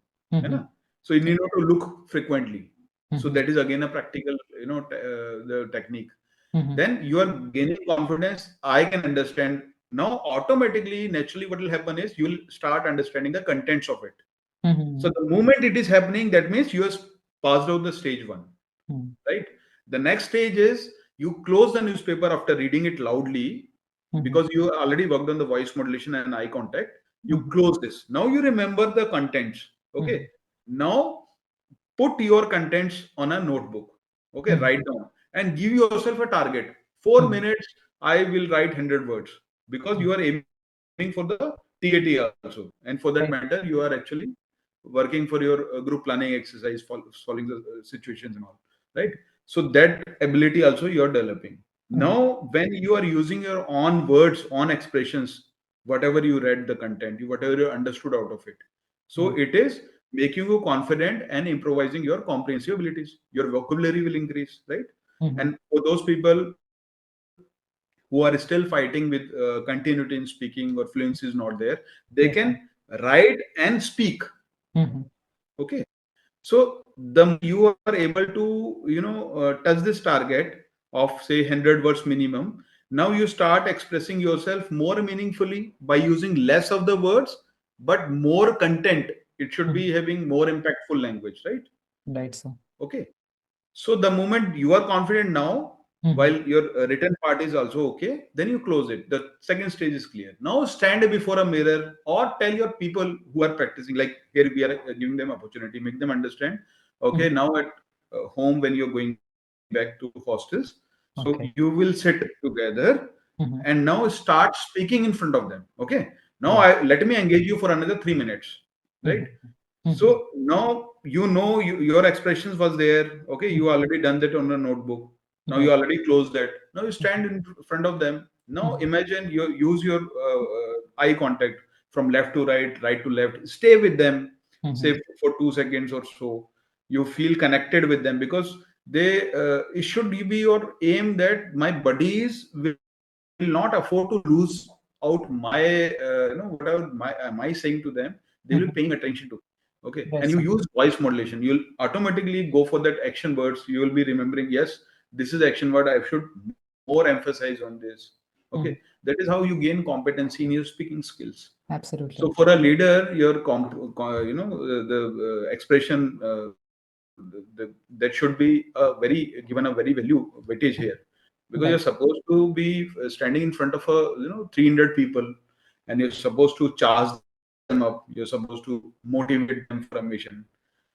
So you need not to look frequently. So that is again a practical, the technique. Then you are gaining confidence. I can understand. Now automatically, naturally, what will happen is you will start understanding the contents of it. So the moment it is happening, that means you have passed out the stage one, right? The next stage is you close the newspaper after reading it loudly, because you already worked on the voice modulation and eye contact. You close this. Now you remember the contents. Okay. Now put your contents on a notebook. Okay, write down and give yourself a target. 4 minutes, I will write 100 words, because you are aiming for the TAT also. And for that matter, you are actually working for your group planning exercise, solving the situations and all, right? So that ability also you are developing. Now, when you are using your own words, own expressions, whatever you read the content, whatever you understood out of it, so it is making you confident and improvising your comprehensive abilities. Your vocabulary will increase, right? And for those people who are still fighting with continuity in speaking, or fluency is not there, they can write and speak. Okay. So the moment you are able to, touch this target of say 100 words minimum, now you start expressing yourself more meaningfully by using less of the words, but more content. It should be having more impactful language, right? Okay. So the moment you are confident now, while your written part is also okay, then you close it. The second stage is clear. Now stand before a mirror or tell your people who are practicing, like here we are giving them opportunity, make them understand. Okay, now at home, when you're going back to hostels, so you will sit together and now start speaking in front of them. Okay. Now let me engage you for another 3 minutes, right? So now your expressions was there. Okay, you already done that on a notebook. Now you already closed that. Now you stand in front of them. Now imagine you use your eye contact from left to right, right to left. Stay with them, say for 2 seconds or so. You feel connected with them, because they it should be your aim that my buddies will not afford to lose out my whatever am I saying to them. They will be paying attention to. Okay, and you use voice modulation, you'll automatically go for that action words. You will be remembering, yes, this is action word, I should more emphasize on this. Okay, that is how you gain competency in your speaking skills. So for a leader, your the expression, that should be given a very value weightage here, because you're supposed to be standing in front of a 300 people, and you're supposed to charge them up. You're supposed to motivate them for a mission.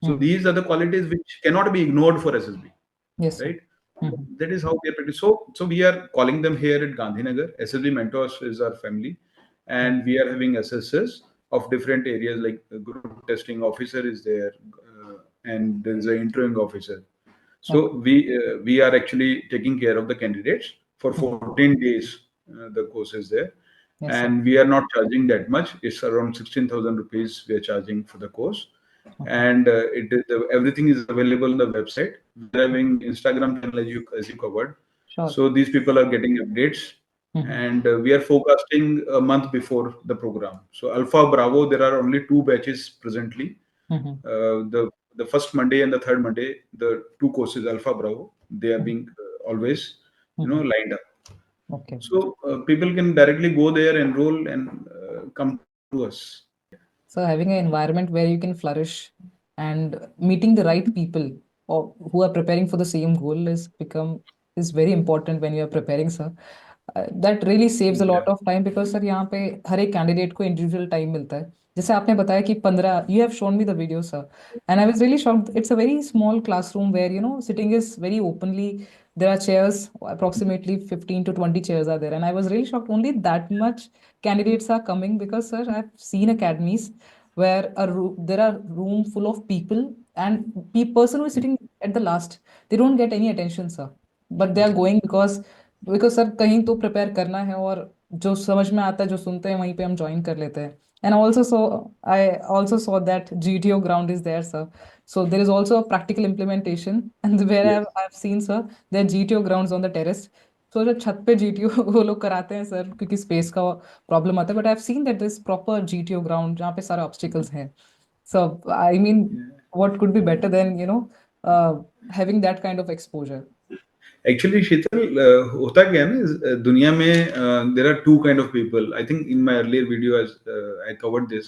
So these are the qualities which cannot be ignored for SSB, right? That is how we are practicing. So we are calling them here at Gandhinagar. SSB Mentors is our family, and we are having assessors of different areas, like a group testing officer is there, and there is an interviewing officer. So we are actually taking care of the candidates for 14 days. The course is there, and we are not charging that much. It's around 16,000 rupees we are charging for the course, and everything is available on the website. We're having Instagram channel as you covered. Sure. So these people are getting updates, and we are forecasting a month before the program. So Alpha Bravo, there are only two batches presently. The first Monday and the third Monday, the two courses Alpha Bravo, they are being always lined up. Okay. So people can directly go there, enroll, and come to us. So having an environment where you can flourish and meeting the right people or who are preparing for the same goal is very important when you are preparing, sir. That really saves a Yeah. lot of time because sir यहाँ पे हर एक candidate को individual time मिलता है. जैसे आपने बताया कि 15 you have shown me the video, sir, and I was really shocked. It's a very small classroom where sitting is very openly. There are chairs, approximately 15 to 20 chairs are there, and I was really shocked. Only that much candidates are coming because, sir, I've seen academies where there are room full of people, and person who is sitting at the last, they don't get any attention, sir, but they are going because sir कहीं तो prepare करना है और जो समझ में आता है जो सुनते हैं वहीं पे हम ज्वाइन कर लेते हैं. And I also saw that GTO ground is there, sir. So there is also a practical implementation, and where Yes. I've seen, sir, there are GTO grounds on the terrace. So जो छत पे GTO वो लोग कराते हैं sir क्योंकि space का problem आता है, but I have seen that this proper GTO ground जहाँ पे सारे ऑब्स्टिकल्स हैं. So I mean, what could be better than having that kind of exposure? Actually, Sheetal, होता क्या है ना दुनिया में there are two kind of people. I think in my earlier video as I covered this.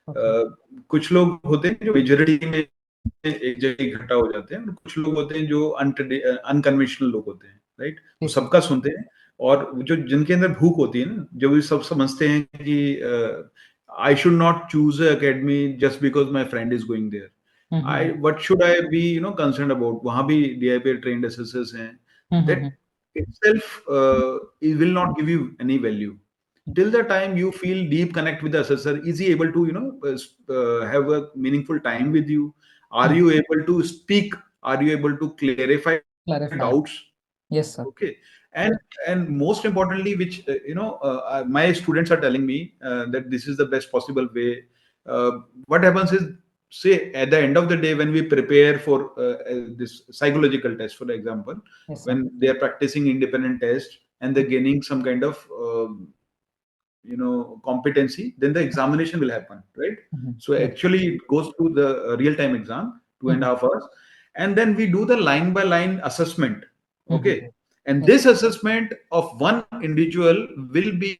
Okay. कुछ लोग होते हैं जो मेजोरिटी में एक जगह इकट्ठा हो जाते हैं और कुछ लोग होते हैं जो अनकन्वेंशनल लोग होते हैं, राइट? वो सबका सुनते हैं और जो जिनके अंदर भूख होती है ना, जो भी सब समझते हैं कि I should not choose academy just because my friend is going there. What should I be concerned about? वहां भी DIPR trained assessors हैं. That itself it will not give you any value till the time you feel deep connect with the assessor. Is he able to have a meaningful time with you? Are you able to speak? Are you able to clarify doubts? Yes, sir. Okay. And most importantly, which my students are telling me that this is the best possible way. What happens is, say at the end of the day when we prepare for this psychological test, for example, Yes, sir. when they are practicing independent test and they're gaining some kind of competency, then the examination will happen, right? So actually it goes to the real time exam, 2.5 hours, and then we do the line by line assessment. Okay. And this assessment of one individual will be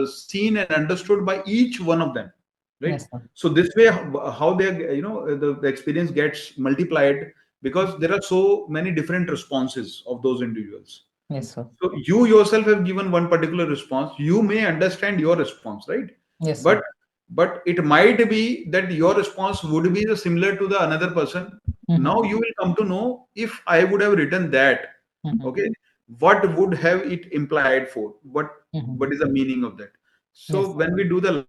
seen and understood by each one of them, right? Yes, sir. So this way, how they, the experience gets multiplied because there are so many different responses of those individuals. Yes, sir. So you yourself have given one particular response. You may understand your response, right? Yes, sir. But it might be that your response would be similar to the another person. Now you will come to know if I would have written that. Okay, what would have it implied for? What is the meaning of that? So Yes. when we do the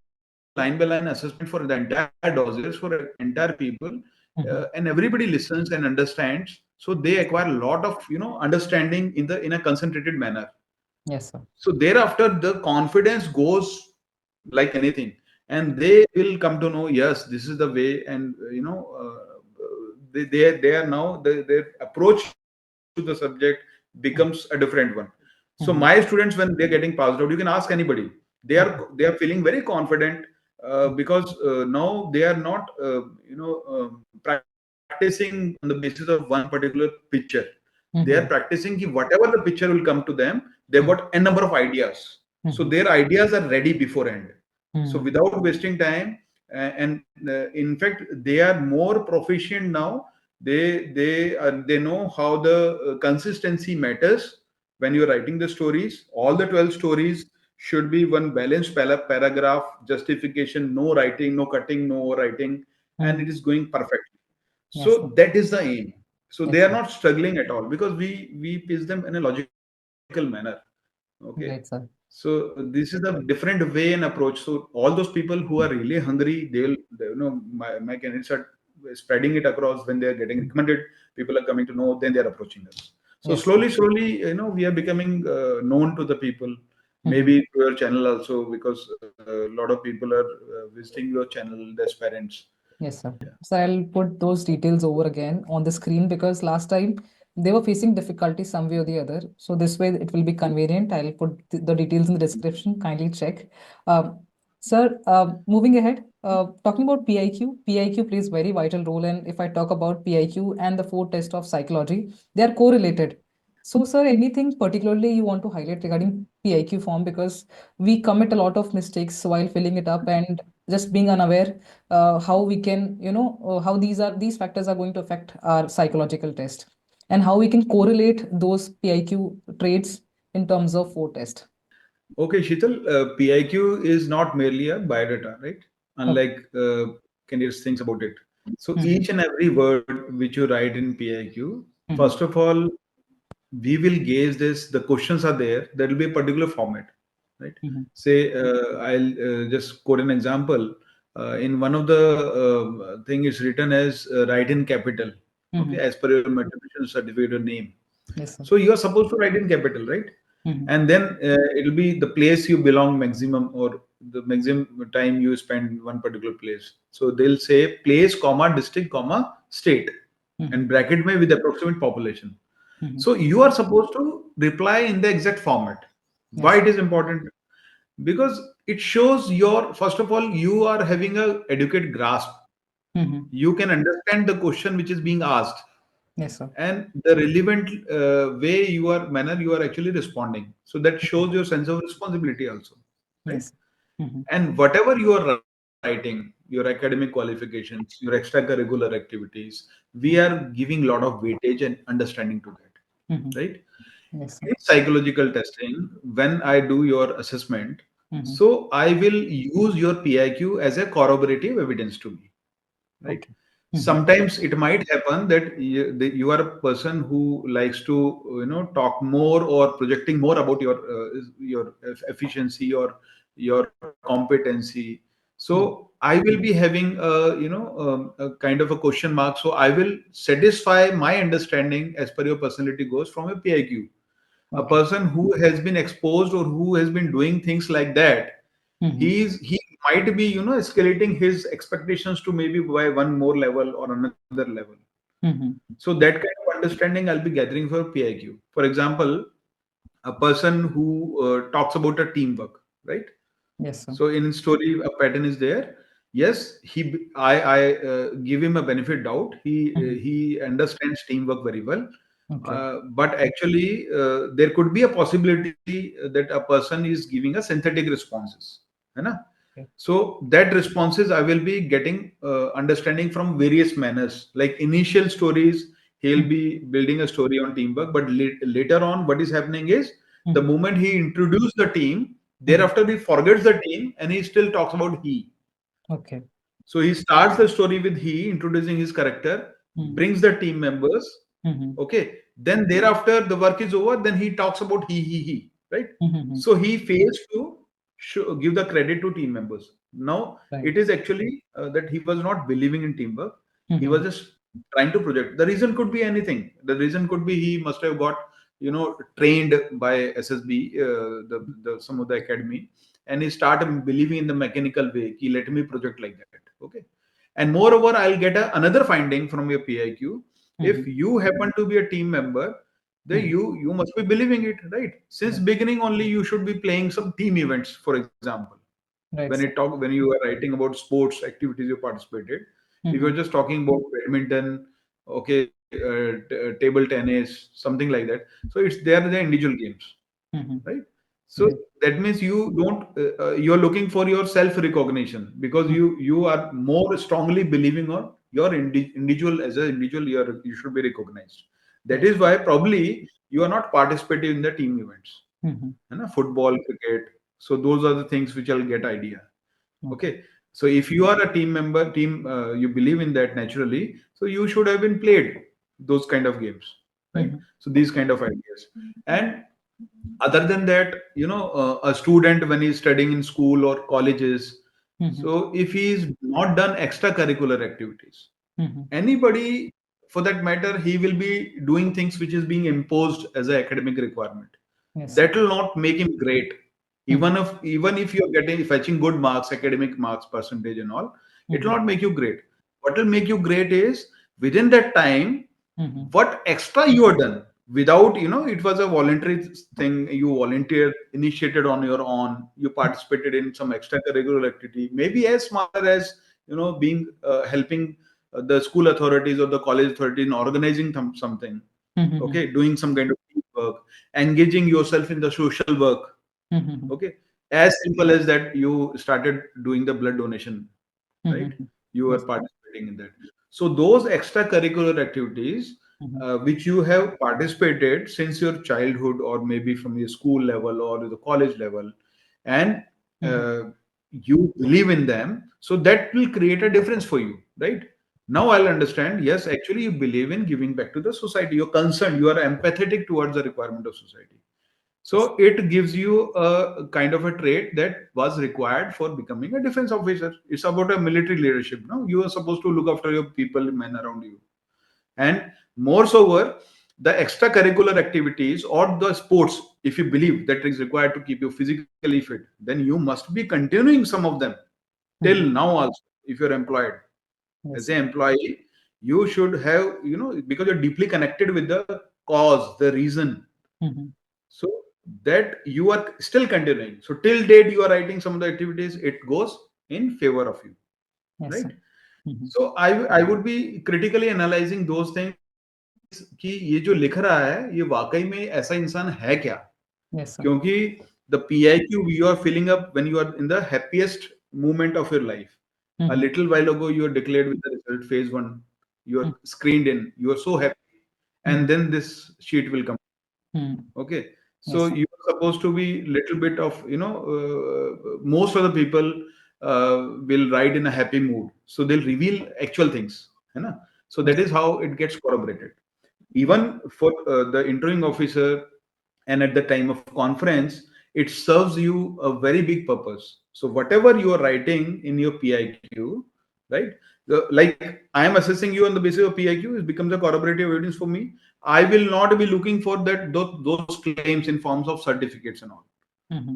line by line assessment for the entire doses for entire people, and everybody listens and understands, so they acquire a lot of understanding in a concentrated manner. Yes, sir. So thereafter the confidence goes like anything, and they will come to know, yes, this is the way, and they are now their approach to the subject becomes a different one. So my students, when they're getting passed out, you can ask anybody, they are feeling very confident because now they are not practicing on the basis of one particular picture. They are practicing ki whatever the picture will come to them, they've got a number of ideas. So their ideas are ready beforehand. So without wasting time, and in fact, they are more proficient now. They know how the consistency matters when you're writing the stories. All the 12 stories should be one balanced paragraph, justification, no writing, no cutting, no writing, and it is going perfectly. So that is the aim. So they are not struggling at all because we pitch them in a logical manner. Okay. Great, sir. So this is a different way and approach. So all those people who are really hungry, my candidates are spreading it across. When they are getting recommended, people are coming to know, then they are approaching us. So Yes. slowly, we are becoming known to the people. Maybe through your channel also, because a lot of people are visiting your channel as parents. Yes, sir. Yeah. So I'll put those details over again on the screen because last time they were facing difficulty some way or the other. So this way it will be convenient. I'll put the details in the description. Kindly check. Um, Sir, moving ahead, talking about PIQ, PIQ plays very vital role. And if I talk about PIQ and the four tests of psychology, they are correlated. So, sir, anything particularly you want to highlight regarding PIQ form because we commit a lot of mistakes while filling it up and just being unaware how we can how these factors are going to affect our psychological test and how we can correlate those PIQ traits in terms of four test. Okay, Sheetal, PIQ is not merely a biodata, right? Okay. Unlike candidates thinks about it. So Mhm. each and every word which you write in PIQ, Mhm. first of all, we will gauge this. The questions are there. There will be a particular format, right? Mhm. Say, I'll just quote an example. In one of the thing is written as write in capital, okay, Mhm. as per your matriculation certificate or name. Yes, sir. So you are supposed to write in capital, right? Mhm. And then it'll be the place you belong maximum or the maximum time you spend in one particular place. So they'll say place, comma, district, comma, state, Mhm. and bracket may with approximate population. Mhm. So you are supposed to reply in the exact format. Why Yes. it is important? Because it shows your, first of all, you are having a adequate grasp. Mhm. You can understand the question which is being asked Yes, sir. and the relevant way manner you are actually responding. So that Mhm. shows your sense of responsibility also, right? Yes. Mhm. And whatever you are writing, your academic qualifications, your extracurricular activities, we are giving a lot of weightage and understanding to that, Mhm. right? Yes, sir. In psychological testing, when I do your assessment, Mhm. so I will use your PIQ as a corroborative evidence to me, right? Okay. Mhm. Sometimes it might happen that you are a person who likes to talk more or projecting more about your efficiency or your competency. So Mhm. I will be having a kind of a question mark. So I will satisfy my understanding as per your personality goes from a PIQ. A Okay. person who has been exposed or who has been doing things like that, Mhm. he might be escalating his expectations to maybe by one more level or another level. Mhm. So that kind of understanding I'll be gathering for PIQ. For example, a person who talks about a teamwork, right? Yes, sir. So in story a pattern is there. Yes, I give him a benefit doubt. Mhm. He understands teamwork very well. Okay. But actually there could be a possibility that a person is giving a synthetic responses, है ना? Okay. So that responses I will be getting understanding from various manners. Like initial stories, he'll Mhm. be building a story on teamwork, but later on what is happening is the Mhm. moment he introduced the team, Mhm. thereafter he forgets the team and he still talks about he. Okay. So he starts the story with he, introducing his character, Mhm. brings the team members. Mhm. Okay. Then thereafter the work is over. Then he talks about he, right? Mhm. So he fails to give the credit to team members. Now Right. it is actually that he was not believing in teamwork. He was Mhm. just trying to project. The reason could be anything. The reason could be he must have got trained by SSB, the some of the academy, and he started believing in the mechanical way. He let me project like that. Okay. And moreover, I'll get another finding from your PIQ. If Mhm. you happen to be a team member, then Mhm. you must be believing it, right? Since Right. beginning only, you should be playing some team events, for example. Right, sir. When you are writing about sports activities you participated, if you're Mhm. just talking about badminton, okay, table tennis, something like that. So it's they are the individual games, Mhm. right? So Right. that means you don't you're looking for your self recognition because Mhm. you are more strongly believing on your individual. As an individual, you should be recognized. That Yes. is why probably you are not participating in the team events, Mhm. football, cricket. So those are the things which I'll get idea. Okay. Okay. So if you are a team member, you believe in that naturally. So you should have been played those kind of games, right? Mhm. So these kind of ideas. And other than that, a student when he's studying in school or colleges, Mhm. so if he's not done extracurricular activities, Mhm. anybody for that matter, he will be doing things which is being imposed as an academic requirement. Yes, sir. That will not make him great. Mhm. Even if you're getting fetching good marks, academic marks, percentage and all, it will Mhm. not make you great. what will make you great is within that time, Mm-hmm. what extra you have done without, it was a voluntary thing. You volunteered, initiated on your own, you participated in some extracurricular activity, maybe as smaller as, being helping the school authorities or the college authority in organizing something. Mm-hmm. Okay, doing some kind of work, engaging yourself in the social work. Mm-hmm. Okay, as simple as that, you started doing the blood donation, right? Mm-hmm. You were Yes. participating in that. So those extracurricular activities, Mm-hmm. which you have participated since your childhood, or maybe from your school level or the college level, and Mm-hmm. uh, you believe in them, so that will create a difference for you, right? Now I'll understand. Yes, actually, you believe in giving back to the society. You're concerned. You are empathetic towards the requirement of society. Yes. So it gives you a kind of a trait that was required for becoming a defense officer. It's about a military leadership. No, you are supposed to look after your people, men around you, and moreover, the extracurricular activities or the sports. If you believe that is required to keep you physically fit, then you must be continuing some of them till Mm-hmm. now also. If you're employed as Yes. an employee, you should have, because you're deeply connected with the cause, the reason, Mm-hmm. so that you are still continuing. So till date you are writing some of the activities, it goes in favor of you, Yes, right? sir. Mm-hmm. So I would be critically analyzing those things कि ये जो लिख रहा है ये वाकई में ऐसा इंसान है क्या, Yes, sir. क्योंकि the PIQ you are filling up when you are in the happiest moment of your life. A Mm-hmm. little while ago you are declared with the result phase 1, you are screened in, you are so happy, Mm-hmm. and then this sheet will come. Mm-hmm. Okay, so Yes, sir. you are supposed to be little bit of, most of the people will write in a happy mood, so they'll reveal actual things, है ना? So Yes. that is how it gets corroborated. Even for the interviewing officer, and at the time of conference, it serves you a very big purpose. So whatever you are writing in your PIQ, right? Like I am assessing you on the basis of PIQ, it becomes a corroborative evidence for me. I will not be looking for that those claims in forms of certificates and all. Mm-hmm.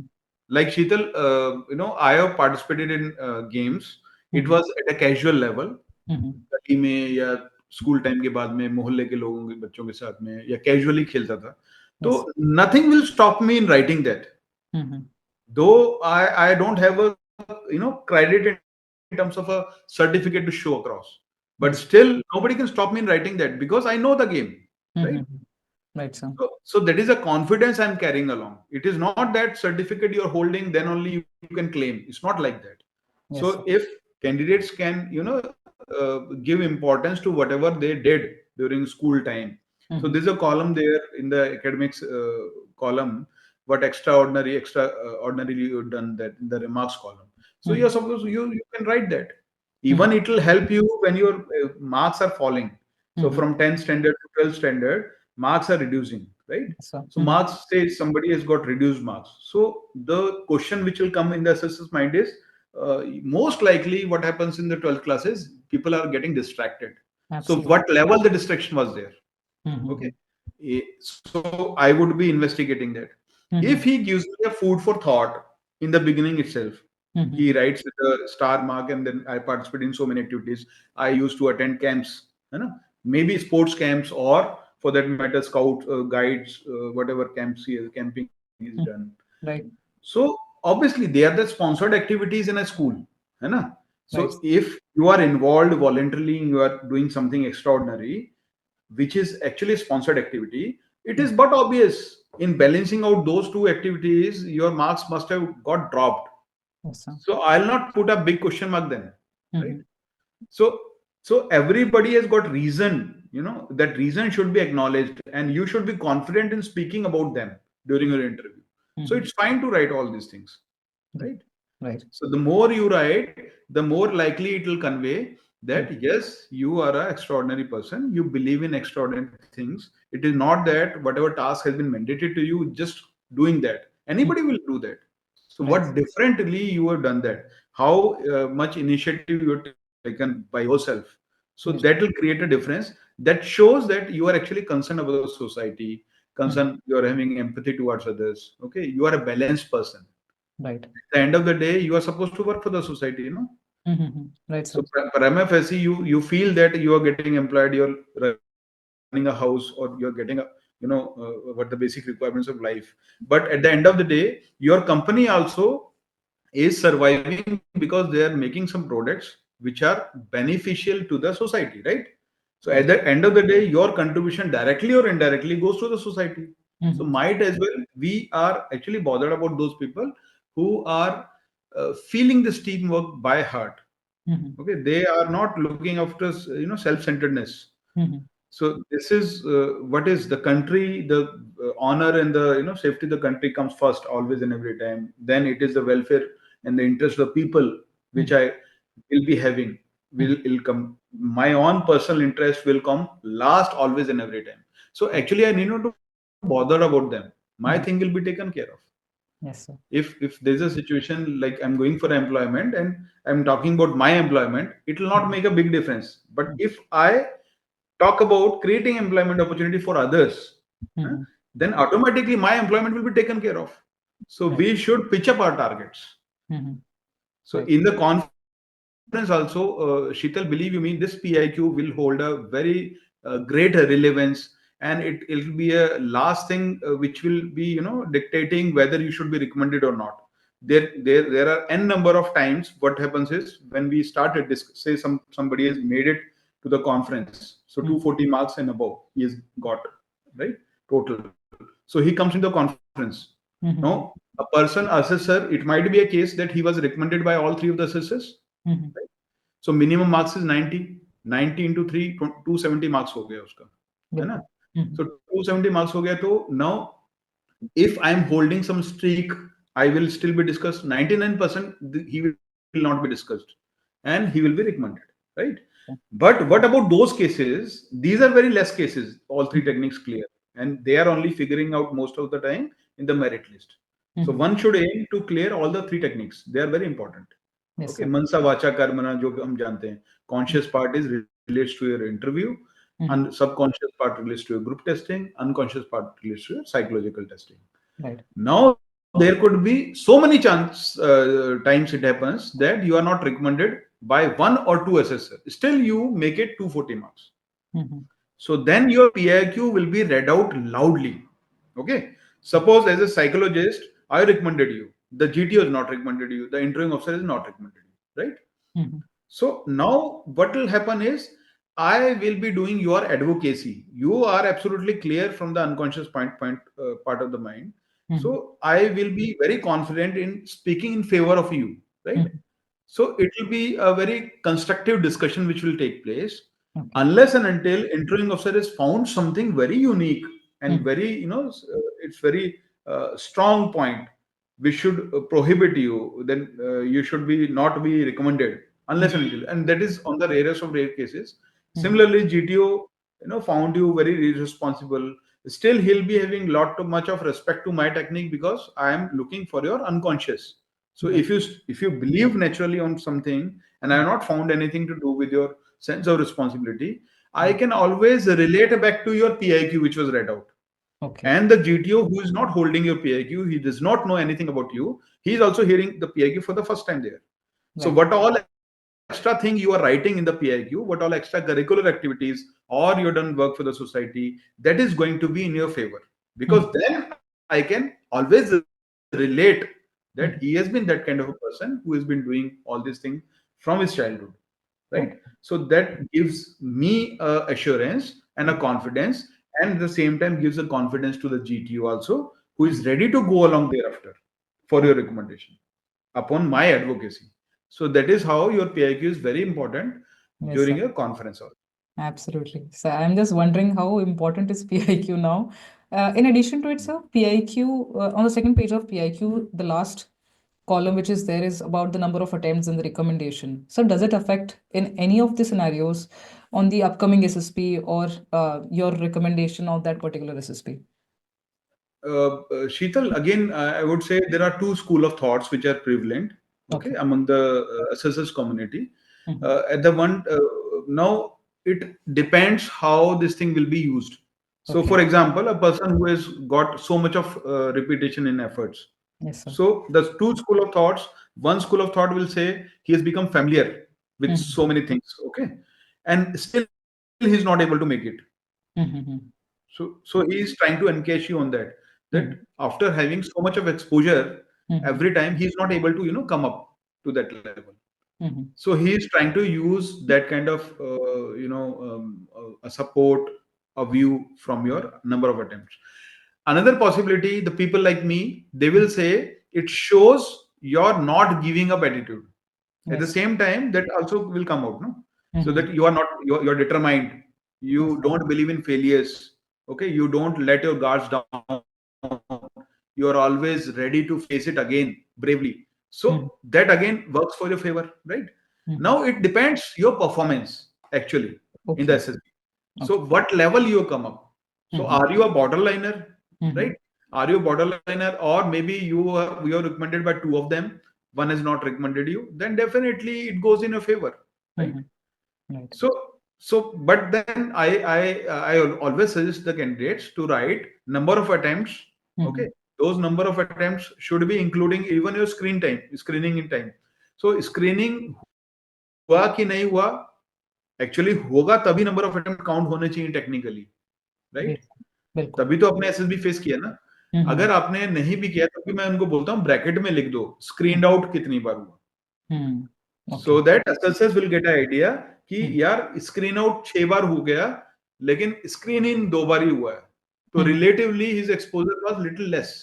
Like Sheetal, I have participated in games. It Mm-hmm. was at a casual level, Mm-hmm. गली में या school time के बाद में मोहल्ले के लोगों के बच्चों के साथ में या कैजुअली खेलता था, तो Yes. nothing will stop me in writing that, Mm-hmm. though I don't have a, credit in terms of a certificate to show across, but still Yes. nobody can stop me in writing that because I know the game, right? Mm-hmm. Right, sir. So that is a confidence I'm carrying along. It is not that certificate you're holding, then only you can claim. It's not like that. So Yes, if sir. candidates can, give importance to whatever they did during school time. So there's a Mm-hmm. column there in the academics column, what ordinarily you've done that in the remarks column. So you're Mm-hmm. supposed you can write that. Mm-hmm. Even it will help you when your marks are falling. So Mm-hmm. from 10th standard to 12th standard, marks are reducing, right? Yes, sir. So Mm-hmm. marks, say somebody has got reduced marks. So the question which will come in the assessor's mind is, most likely what happens in the 12th classes, people are getting distracted. So Absolutely. what level the distraction was there? Mm-hmm. Okay. So I would be investigating that. If Mm-hmm. he gives me a food for thought in the beginning itself, Mm-hmm. he writes with a star mark, and then I participate in so many activities. I used to attend camps, maybe sports camps, or for that matter, scout guides, whatever camps he is, camping is done. Right. So obviously they are the sponsored activities in a school, है? So Right. if you are involved voluntarily, you are doing something extraordinary, which is actually a sponsored activity, it Mm. is but obvious in balancing out those two activities, your marks must have got dropped. Yes, sir. So I'll not put a big question mark then, right? Mm-hmm. So everybody has got reason, that reason should be acknowledged, and you should be confident in speaking about them during your interview. So Mm-hmm. it's fine to write all these things, right? Right. So the more you write, the more likely it will convey Mm. that yes, you are an extraordinary person. You believe in extraordinary things. It is not that whatever task has been mandated to you, just doing that. Mm. Anybody will do that. So Right. what differently you have done that? How much initiative you have taken by yourself? So that will Yes. create a difference. That shows that you are actually concerned about the society. Mm. Concerned, you are having empathy towards others. Okay, you are a balanced person. Right. At the end of the day, you are supposed to work for the society. Right, So sir. prima facie, you feel that you are getting employed, you're running a house, or you're getting a, what the basic requirements of life. But at the end of the day, your company also is surviving because they are making some products which are beneficial to the society, right? So at the end of the day, your contribution directly or indirectly goes to the society. So might as well, we are actually bothered about those people who are feeling this teamwork by heart. Okay, they are not looking after self-centeredness. So this is what is the country, the honor and the safety of the country comes first always and every time. Then it is the welfare and the interest of people which I will be having, will come. My own personal interest will come last always and every time. So actually I need not to bother about them. My thing will be taken care of. Yes, sir. If there's a situation like I'm going for employment and I'm talking about my employment, it will not make a big difference. But if I talk about creating employment opportunity for others, huh, then automatically my employment will be taken care of. So Right. we should pitch up our targets. So Right. in the conference also, Sheetal, believe you me, this PIQ will hold a very great relevance, and it'll be a last thing which will be dictating whether you should be recommended or not. There are n number of times. What happens is when we started this, say somebody has made it to the conference, so 240 marks and above he has got, right, total. So he comes into the conference. No, a person assessor, it might be a case that he was recommended by all three of the assessors. So minimum marks is 90. 90 into 3, 270 marks हो गया उसका, है ना? So 270 marks हो गया, तो now if I am holding some streak, I will still be discussed. 99% he will not be discussed, and he will be recommended, right? But what about those cases? These are very less cases. All three techniques clear, and they are only figuring out most of the time in the merit list. So one should aim to clear all the three techniques. They are very important. Yes, Okay, sir. मनसा वाचा कर्मणा जो हम जानते हैं. Conscious part is relates to your interview, and subconscious part relates to your group testing, unconscious part relates to your psychological testing. Right. Now there could be so many times it happens that you are not recommended by one or two assessors. Still you make it 240 marks. So then your PIQ will be read out loudly. Okay. Suppose as a psychologist, I recommended you. The GTO is not recommended you. The interviewing officer is not recommended you. Right? So now what will happen is I will be doing your advocacy. You are absolutely clear from the unconscious part of the mind. So I will be very confident in speaking in favor of you. Right? So it will be a very constructive discussion which will take place unless and until interviewing officer has found something very unique and very it's very strong point which should prohibit you. Then you should be not be recommended unless and until, and that is on the rarest of rare cases. Similarly, GTO found you very irresponsible. Still, he'll be having lot too much of respect to my technique because I am looking for your unconscious. So if you believe naturally on something and I have not found anything to do with your sense of responsibility, I can always relate back to your PIQ which was read out. Okay. And the GTO who is not holding your PIQ, he does not know anything about you. He is also hearing the PIQ for the first time there. So Right. what all extra thing you are writing in the PIQ, what all extracurricular activities or you done work for the society, that is going to be in your favor. Because then I can always relate that he has been that kind of a person who has been doing all these things from his childhood. Right? So that gives me assurance and a confidence, and at the same time gives a confidence to the GTO also, who is ready to go along thereafter for your recommendation upon my advocacy. So that is how your PIQ is very important Yes, during sir. your conference also. Absolutely. So I'm just wondering how important is PIQ now. In addition to it, sir, PIQ on the second page of PIQ, the last column which is there is about the number of attempts and the recommendation. So does it affect in any of the scenarios on the upcoming SSP or your recommendation of that particular SSP? Sheetal, again, I would say there are two school of thoughts which are prevalent, okay, Okay. among the assessors community. At the one now, it depends how this thing will be used. So, Okay. for example, a person who has got so much of repetition in efforts, Yes, sir. So the two school of thoughts, one school of thought will say he has become familiar with Mm-hmm. so many things, okay, and still he's not able to make it. Mm-hmm. So he is trying to engage you on that Mm-hmm. after having so much of exposure, Mm-hmm. every time he's not able to come up to that level. Mm-hmm. So he is trying to use that kind of a support, a view from your number of attempts. Another possibility, the people like me, they will say it shows your not giving up attitude. At the Yes. same time, that also will come out, no? So Mm-hmm. that you are not, you're determined, Yes, you sir. don't believe in failures, okay, you don't let your guards down, you are always ready to face it again bravely. So that Mm-hmm. again works for your favor, right? Now it Mm-hmm. depends your performance actually in the Okay. SSB. So Okay. what level you come up? So Mm-hmm. are you a borderliner, Mm-hmm. right? Are you a borderliner, or maybe you are recommended by two of them, one has not recommended you, then definitely it goes in your favor, right? Mm-hmm. Right. So but then I always suggest the candidates to write number of attempts, Mm-hmm. okay, those number of attempts should be including even your screen time, screening in time. So screening हुआ कि नहीं हुआ, actually होगा तभी number of attempt count होने चाहिए technically, right? बिल्कुल तभी बिल्कुल। तो आपने एसएसबी फेस किया ना। अगर Mm-hmm. आपने नहीं भी किया तभी मैं उनको बोलता हूँ ब्रैकेट में लिख दो स्क्रीन आउट कितनी बार हुआ, Mm-hmm. So Okay. That SSS will get idea कि Mm-hmm. यार स्क्रीन आउट 6 बार हो गया लेकिन स्क्रीन इन 2 बार ही हुआ है, तो Mm-hmm. Relatively his exposure was little less.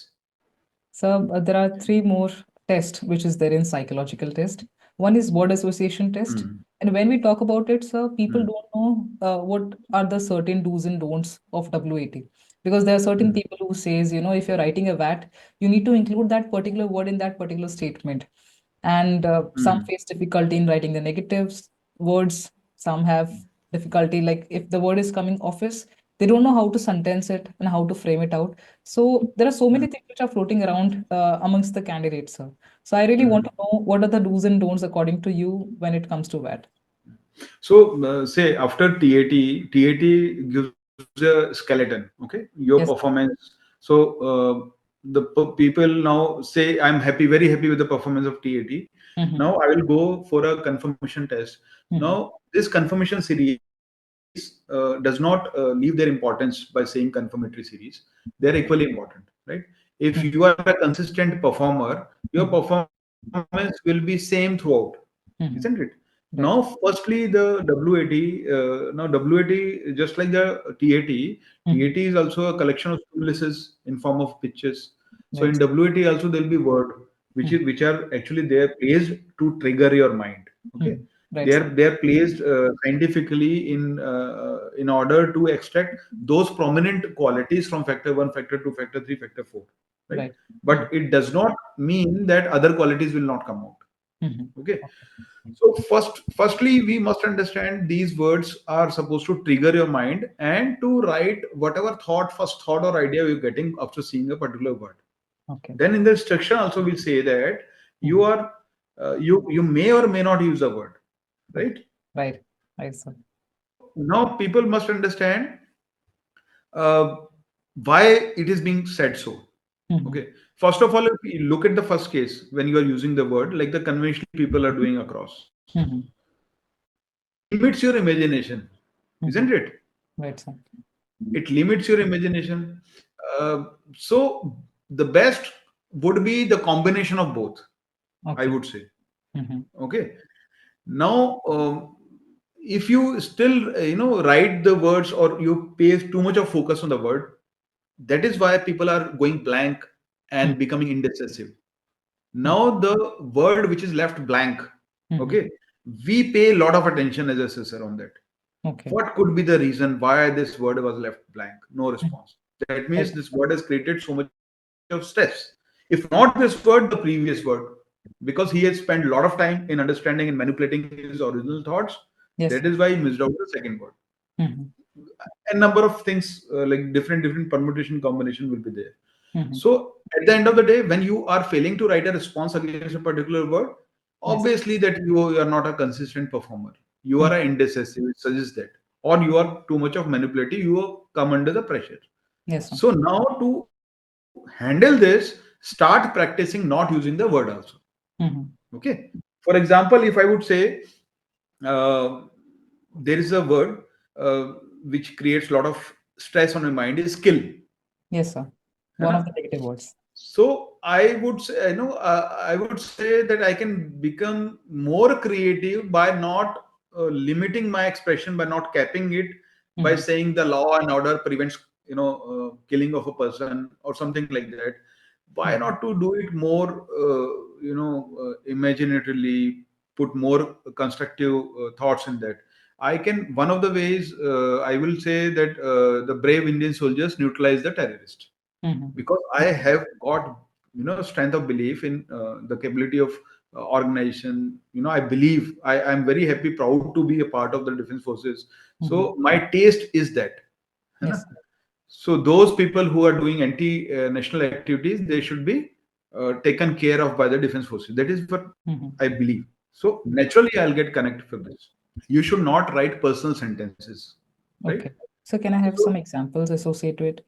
So there are three more tests which is there in psychological test. One is word association test. And when we talk about it, sir, people don't know what are the certain do's and don'ts of WAT. Because there are certain people who says, if you're writing a VAT, you need to include that particular word in that particular statement. And some face difficulty in writing the negatives words. Some have difficulty, like if the word is coming office, they don't know how to sentence it and how to frame it out. So there are so many things which are floating around amongst the candidates, sir. So I really want to know what are the do's and don'ts according to you when it comes to that. So, say after TAT, TAT gives a skeleton, okay, your Yes. performance. So, people now say, I'm happy, very happy with the performance of TAT. Mm-hmm. Now, I will go for a confirmation test. Mm-hmm. Now, this confirmation series does not leave their importance by saying confirmatory series. They're equally important, right? If you are a consistent performer, your Mm-hmm. performance will be same throughout, isn't it? Mm-hmm. Now, Right. firstly, the WAT, now WAT, just like the TAT is Mm-hmm. also a collection of stimuluses in form of pictures. So in Right. WAT also there'll be word Mm-hmm. which are actually there placed to trigger your mind. Okay, Mm-hmm. Right, sir. they're placed scientifically in order to extract those prominent qualities from factor one, factor two, factor three, factor four, right? Right. But it does not mean that other qualities will not come out. Mm-hmm. Okay, Okay. so firstly, we must understand these words are supposed to trigger your mind and to write whatever first thought or idea you're getting after seeing a particular word. Okay. Then in the instruction also we'll say that you Mm-hmm. are you may or may not use a word, right? Right. Right, sir. So now people must understand uh, why it is being said so. Mm-hmm. Okay. First of all, if you look at the first case when you are using the word, like the conventional people are doing across, Mm-hmm. it limits your imagination, Mm-hmm. isn't it? Right, sir. It limits your imagination. So the best would be the combination of both, I Okay. would say. Mm-hmm. Okay. Now, if you still write the words or you pay too much of focus on the word, that is why people are going blank and becoming indecisive. Mm-hmm. Now the word which is left blank, Mm-hmm. okay, we pay a lot of attention as assessor on that. Okay. What could be the reason why this word was left blank? No Mhm. response. That means Right. this word has created so much of stress. If not this word, the previous word, because he has spent a lot of time in understanding and manipulating his original thoughts. That is Yes, why sir. he missed out the second word. Mm-hmm. A number of things like different permutation combination will be there. Mm-hmm. So at the end of the day, when you are failing to write a response against a particular word, Yes. obviously that you are not a consistent performer. You are Mm-hmm. an indecisive. It suggests that, or you are too much of manipulative. You come under the pressure. Yes, sir. So now to handle this, start practicing not using the word also. Mhm. Okay. For example, if I would say uh, there is a word uh, which creates a lot of stress on my mind is skill. Yes, sir. है One ना? of the negative words. So I would say, I would say that I can become more creative by not limiting my expression, by not capping it, by Mhm. saying the law and order prevents, killing of a person or something like that. Why Mhm. not to do it more, imaginatively, put more constructive thoughts in that. I can, one of the ways I will say that the brave Indian soldiers neutralize the terrorist, Mhm. because I have got strength of belief in the capability of organization. I believe I am very happy, proud to be a part of the defense forces. Mhm. So my taste is that. है ना? Yes. So those people who are doing anti-national activities, they should be taken care of by the defense forces. That is what Mhm. I believe. So naturally, I'll get connected for this. You should not write personal sentences, right? Okay. So can I have So, some examples associated with?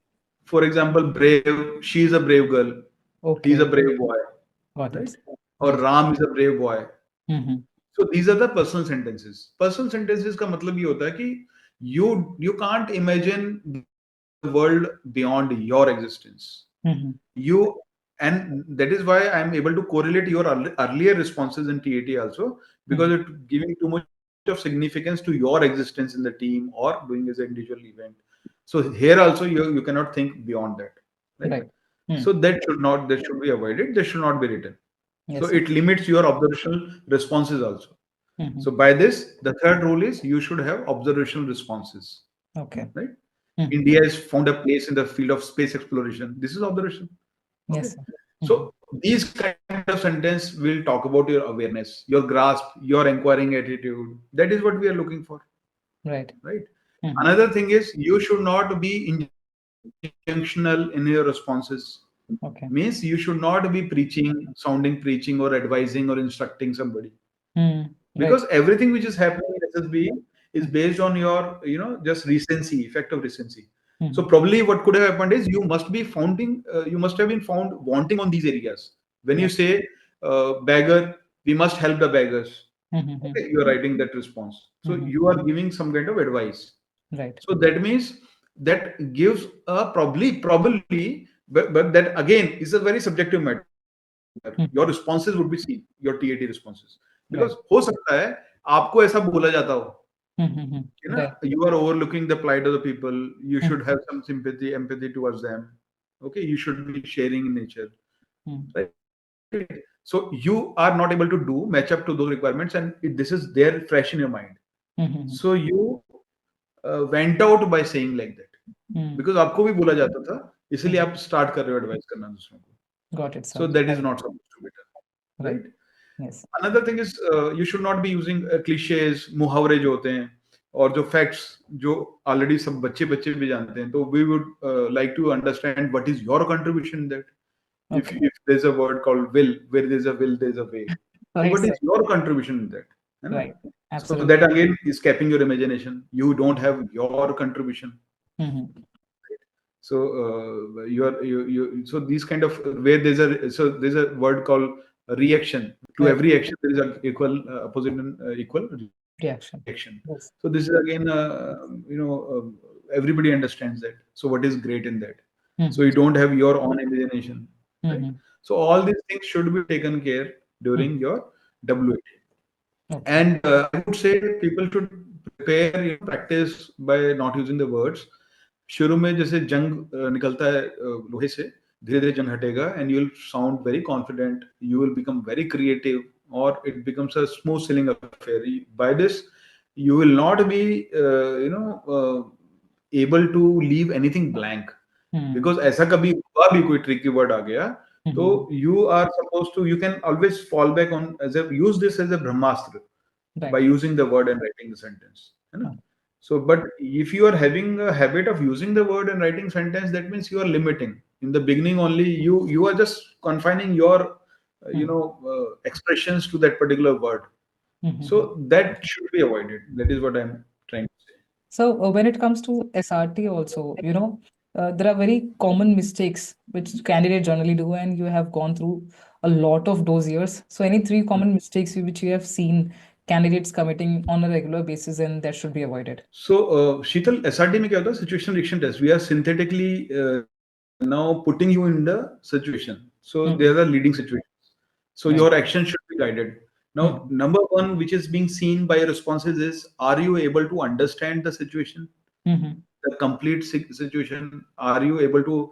for example, brave. She is a brave girl. He's a Okay. brave boy, Got right? it. Or Yes. Ram is a brave boy. Mhm. So these are the personal sentences. Personal sentences का मतलब ये होता है कि you can't imagine the world beyond your existence. Mhm. You, and that is why I am able to correlate your earlier responses in TAT also, because Mhm. it giving too much of significance to your existence in the team or doing as an individual event. So here also you cannot think beyond that, right? Right. So Hmm. that should be avoided. That should not be written. So Yes, sir. it limits your observational responses also. Mhm. So by this, the third rule is you should have observational responses, Okay. right? Mhm. India has found a place in the field of space exploration. This is observation. Okay. Yes, sir. Mhm. So these kind of sentence will talk about your awareness, your grasp, your inquiring attitude. That is what we are looking for, Right. right? Mhm. Another thing is you should not be injunctional in your responses. Means you Okay. should not be sounding preaching or advising or instructing somebody. Hmm. Because Right. everything which is happening in SSB is Mhm. based on your just recency, effect of recency. So Mhm. probably what could have happened is you must have been found wanting on these areas. When you Yes. say beggar, we must help the beggars. Mhm. Okay, you are writing that response, so Mhm. you are giving some kind of advice. Right. So that means that gives a probably, but that again is a very subjective matter. Your responses would be Mhm. seen, your TAT responses, because हो Right. सकता है आपको ऐसा बोला जाता हो, Mhm. Right. you are overlooking the plight of the people. You Mhm. should have some sympathy, empathy towards them. Okay, you should be sharing in nature, Mhm. right? So you are not able to do match up to those requirements, and this is there fresh in your mind. So Mhm. you went out by saying like that, because Mhm. आपको भी बोला जाता था, इसलिए आप Mhm. start कर रहे हो advice करना दूसरों को. Got it, So sir. that is Right. not supposed to be done, right? Right. Yes. Another thing is you should not be using cliches, मुहावरे जो होते हैं और जो facts जो already सब बच्चे बच्चे भी जानते हैं. तो we would like to understand what is your contribution in that. Okay. If there's a word called will, where there's a will, there's a way. So Right, what sir. is your contribution in that? है ना? Right. So Absolutely. that again is capping your imagination. You don't have your contribution. Mhm. So so these kind of where there's a word called reaction. To Right. every action there is an equal opposite and equal reaction. Reaction. So this is Yes. again everybody understands that. So what is great in that? So you Mhm. don't have your own imagination, right? Mhm. So all these things should be taken care during Mhm. your WAT. Okay. And I would say people should prepare, practice by not using the words. शुरू में जैसे जंग निकलता है लोहे से, धीरे धीरे जंग हटेगा and you will sound very confident, you will become very creative, or it becomes a smooth sailing affair. By this you will not be able to leave anything blank, Mhm. because ऐसा कभी हुआ भी कोई tricky word आ गया, तो Mhm. you are supposed to, you can always fall back on as a, use this as a brahmastra by Right. using the word and writing the sentence, है ना? Oh, So but if you are having a habit of using the word and writing sentence, that means you are limiting in the beginning. Only you are just confining your mhm. expressions to that particular word. So Mhm. that should be avoided. That is what I'm trying to say. So when it comes to SRT also, there are very common mistakes which candidates generally do, and you have gone through a lot of those years. So, any three common mistakes which you have seen candidates committing on a regular basis and that should be avoided? So, Sheetal, SRT में क्या होता है? Situation reaction test. We are synthetically now putting you in the situation. So there are Mm-hmm. leading situations. So your Right. action should be guided. Now, Mm-hmm. number one, which is being seen by your responses is: Are you able to understand the situation, Mm-hmm. the complete situation? Are you able to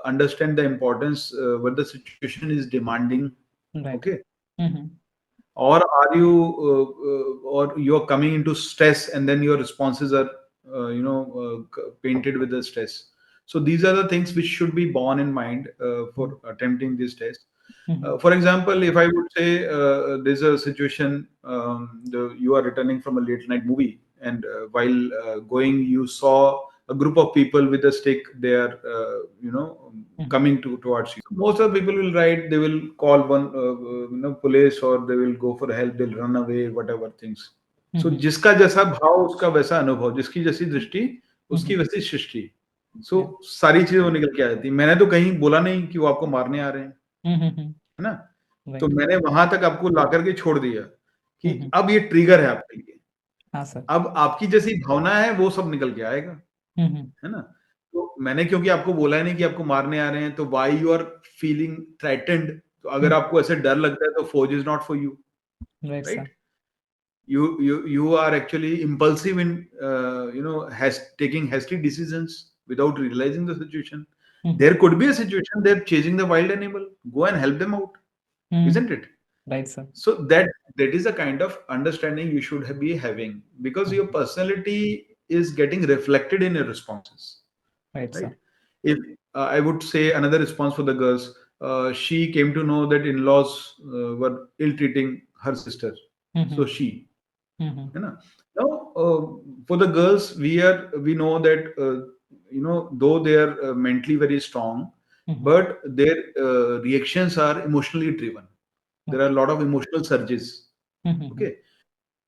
understand the importance what the situation is demanding? Right. Okay, Mm-hmm. or are you or you're coming into stress and then your responses are painted with the stress. So these are the things which should be borne in mind for attempting this test. Mm-hmm. For example, if I would say there's a situation, you are returning from a late night movie, and while going, you saw a group of people with a stick. They are, Mm-hmm. coming towards you. Most of the people will write. They will call one, police, or they will go for help. They'll run away, whatever things. So Mm-hmm. जिसका जैसा भाव उसका वैसा अनुभव, जिसकी जैसी दृष्टि उसकी Mm-hmm. वैसी सृष्टि. सो Yeah. सारी चीजें वो निकल के आ जाती. मैंने तो कहीं बोला नहीं कि वो आपको मारने आ रहे हैं, Mm-hmm. है ना? तो Right. मैंने वहां तक आपको ला करके छोड़ दिया कि Mm-hmm. अब ये ट्रिगर है आपके लिए. हाँ सर. अब आपकी जैसी भावना है वो सब निकल के आएगा, Mm-hmm. है ना? तो मैंने क्योंकि आपको बोला ही नहीं कि आपको मारने आ रहे हैं, तो why you are feeling threatened. तो अगर Mm-hmm. आपको ऐसे डर लगता है तो फौज is not for you, Right, sir. Right? You are actually impulsive in taking hasty decisions without realizing the situation. Mm-hmm. There could be a situation they're chasing the wild animal. Go and help them out, Mm-hmm. isn't it? Right, sir. So that is a kind of understanding you should be having, because your Mm-hmm. personality is getting reflected in your responses, Right, right? sir. If I would say another response for the girls, she came to know that in-laws were ill-treating her sister, Mm-hmm. so she, Mm-hmm. you know. Now, for the girls, we know that though they are mentally very strong, Mm-hmm. but their reactions are emotionally driven. There are Okay. a lot of emotional surges. Mm-hmm. Okay,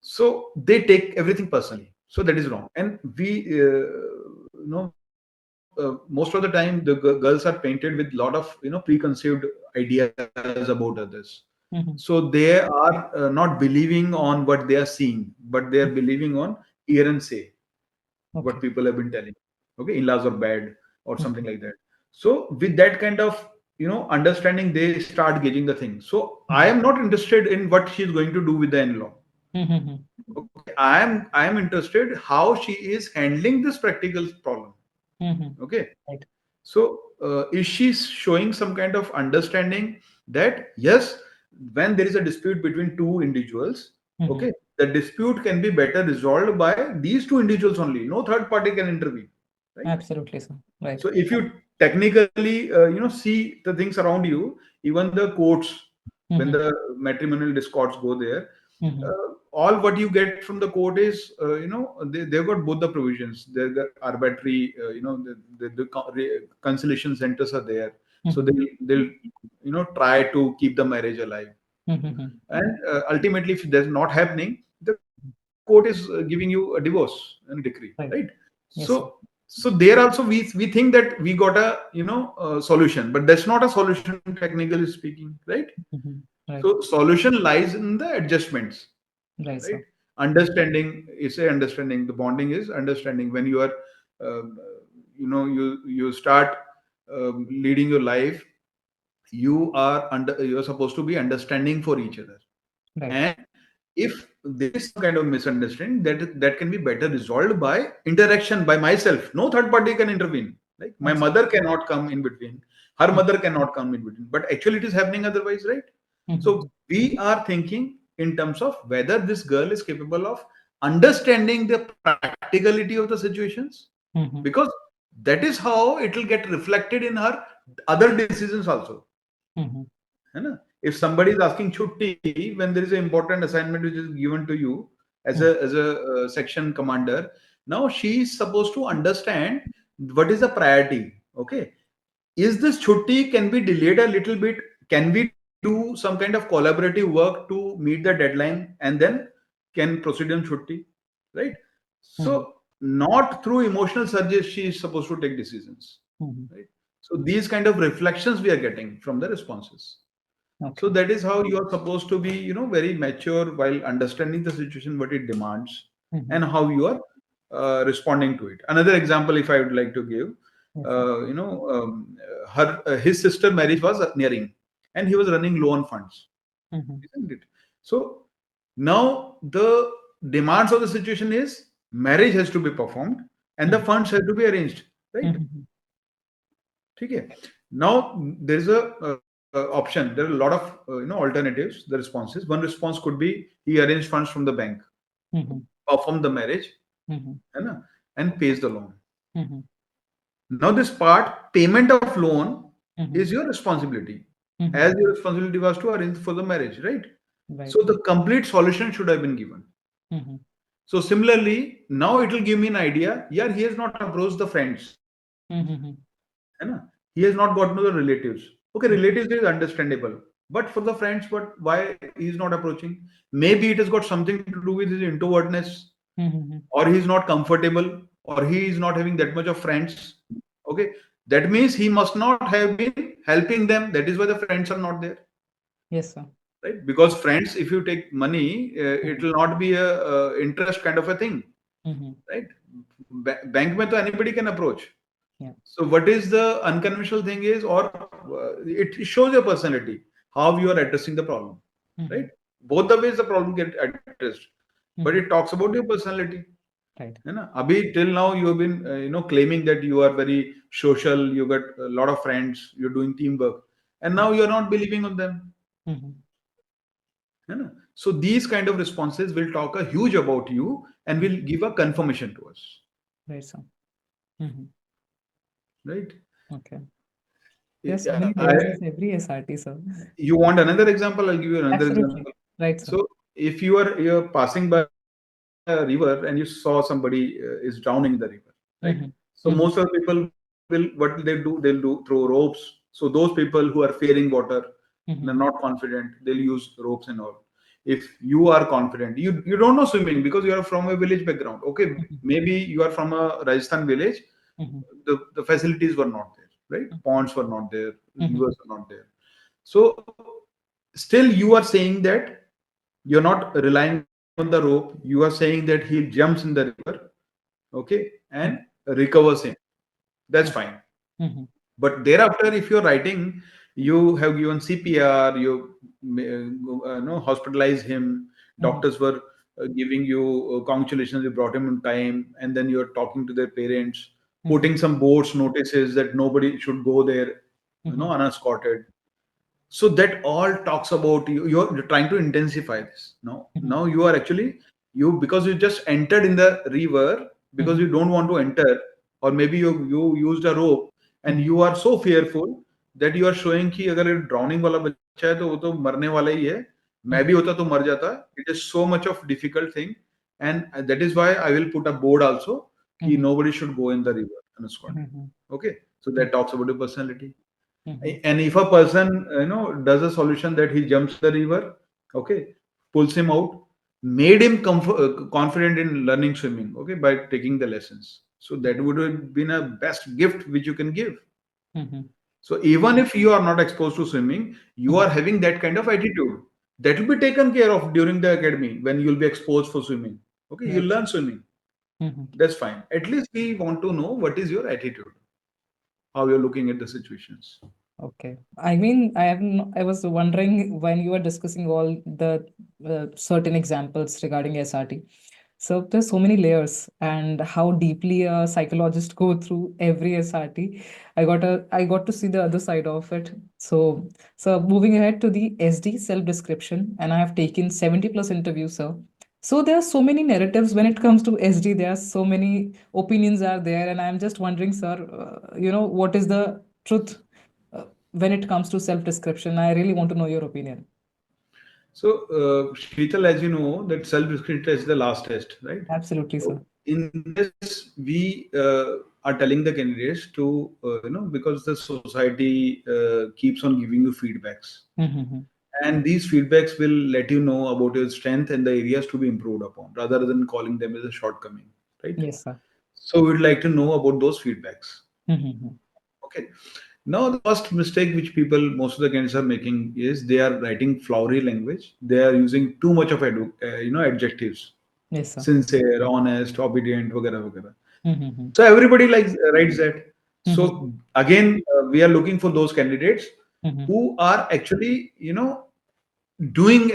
so they take everything personally. So that is wrong. And we, most of the time, the girls are painted with a lot of preconceived ideas about others. So Mm-hmm. they are not believing on what they are seeing, but they are believing on hear and say what Okay. people have been telling. Okay, in-laws are bad or something Mm-hmm. like that. So with that kind of understanding, they start gauging the thing. So I Mm-hmm. am not interested in what she's going to do with the in-law. Mm-hmm. Okay, I am interested how she is handling this practical problem. Mm-hmm. Okay, Right. so is she showing some kind of understanding that yes, when there is a dispute between two individuals, Mm-hmm. okay, the dispute can be better resolved by these two individuals only. No third party can intervene, right? Absolutely, sir. Right. So if you technically see the things around you, even the courts, when Mm-hmm. the matrimonial discords go there, Mm-hmm. all what you get from the court is they've got both the provisions. They've got arbitrary, the conciliation centers are there, so Mm-hmm. they'll try to keep the marriage alive. Mm-hmm. And ultimately, if that's not happening, the court is giving you a divorce and decree, right? Right. Yes, So sir. so there also we think that we got a solution, but that's not a solution technically speaking, right? Mm-hmm. Right. So solution lies in the adjustments, Right, right? sir. Understanding is a understanding. The bonding is understanding. When you are you start leading your life, you are supposed to be understanding for each other. Right. And if there is some kind of misunderstanding, that can be better resolved by interaction by myself. No third party can intervene. Like my mother Absolutely. cannot come in between, her Mm-hmm. mother cannot come in between, but actually it is happening otherwise, right? Mm-hmm. So we are thinking in terms of whether this girl is capable of understanding the practicality of the situations, Mm-hmm. because that is how it will get reflected in her other decisions also. Mm-hmm. है ना? If somebody is asking chutti when there is an important assignment which is given to you as Mm-hmm. a section commander, now she is supposed to understand what is the priority. Okay, is this chutti can be delayed a little bit? Can we do some kind of collaborative work to meet the deadline and then can proceed on chutti, right? So Mm-hmm. not through emotional surges she is supposed to take decisions, right? So these kind of reflections we are getting from the responses. So that is how you are supposed to be, very mature while understanding the situation, what it demands, and how you are responding to it. Another example, if I would like to give, his sister marriage was nearing, and he was running low on funds, isn't it? So now the demands of the situation is marriage has to be performed and the funds have to be arranged, right? Okay. Now there is a option. There are a lot of alternatives. The responses. One response could be he arranged funds from the bank, perform the marriage, and pays the loan. Now this part, payment of loan, is your responsibility, as your responsibility was to arrange for the marriage, right? So the complete solution should have been given. So similarly, now it will give me an idea. Yeah, he has not approached the friends. He has not gotten to the relatives. Okay, relatives is understandable. But for the friends, why he is not approaching? Maybe it has got something to do with his introvertness, or he is not comfortable, or he is not having that much of friends. Okay, that means he must not have been helping them. That is why the friends are not there. Yes, sir. Right? Because friends, if you take money, it will not be a interest kind of a thing, right? Bank mein to anybody can approach. So what is the unconventional thing is, or it shows your personality, how you are addressing the problem, right? Both the ways the problem get addressed, but it talks about your personality. Right. Abhi, till now you have been claiming that you are very social, you got a lot of friends, you're doing teamwork, and now you're not believing on them. So these kind of responses will talk a huge about you and will give a confirmation to us. Right, sir. Right? Okay. There's so many layers in every SRT, sir. You want another example? I'll give you another Absolutely. example. Right, sir. So if you're passing by a river and you saw somebody is drowning in the river, right? So most of the people what will they do? They'll throw ropes. So those people who are fearing water, they're not confident, they'll use ropes and all. If you are confident, you don't know swimming because you are from a village background. Okay, maybe you are from a Rajasthan village. The facilities were not there, right? Ponds were not there, rivers were not there. So still you are saying that you're not relying on the rope. You are saying that he jumps in the river, okay, and recovers him. That's fine. But thereafter, if you're writing, you have given CPR, you hospitalized him, doctors were giving you congratulations, you brought him in time, and then you're talking to their parents, putting some boards notices that nobody should go there, unescorted. So that all talks about you're trying to intensify this. Now you are actually, because you just entered in the river because you don't want to enter, or maybe you used a rope and you are so fearful that you are showing कि अगर drowning वाला बच्चा है तो वो तो मरने वाला ही है, मैं भी होता तो मर जाता. It is so much of difficult thing, and that is why I will put a board also कि nobody should go in the river unescorted. Okay, so that talks about your personality. And if a person does a solution that he jumps the river, okay, pulls him out, made him confident in learning swimming, okay, by taking the lessons. So that would have been a best gift which you can give. So even if you are not exposed to swimming, you are having that kind of attitude that will be taken care of during the academy when you'll be exposed for swimming. Okay, you'll learn swimming. That's fine. At least we want to know what is your attitude, how you're looking at the situations. Okay. I mean, I was wondering when you were discussing all the certain examples regarding SRT. So there's so many layers, and how deeply a psychologist go through every SRT. I got to see the other side of it. So moving ahead to the SD self-description, and I have taken 70 plus interviews, sir. So there are so many narratives when it comes to SD. There are so many opinions are there, and I'm just wondering, sir, what is the truth when it comes to self-description? I really want to know your opinion. So, Sheetal, as you know, that self-description test is the last test, right? Absolutely, so sir. In this, we are telling the candidates to, because the society keeps on giving you feedbacks. And these feedbacks will let you know about your strength and the areas to be improved upon, rather than calling them as a shortcoming, right? Yes, sir. So we'd like to know about those feedbacks. Mm-hmm. Okay. Now the first mistake which people, most of the candidates are making is they are writing flowery language. They are using too much of adjectives. Yes, sir. Sincere, honest, obedient, वगैरह वगैरह. Mm-hmm. So everybody likes writes that. Mm-hmm. So again, we are looking for those candidates Mm-hmm. who are actually, doing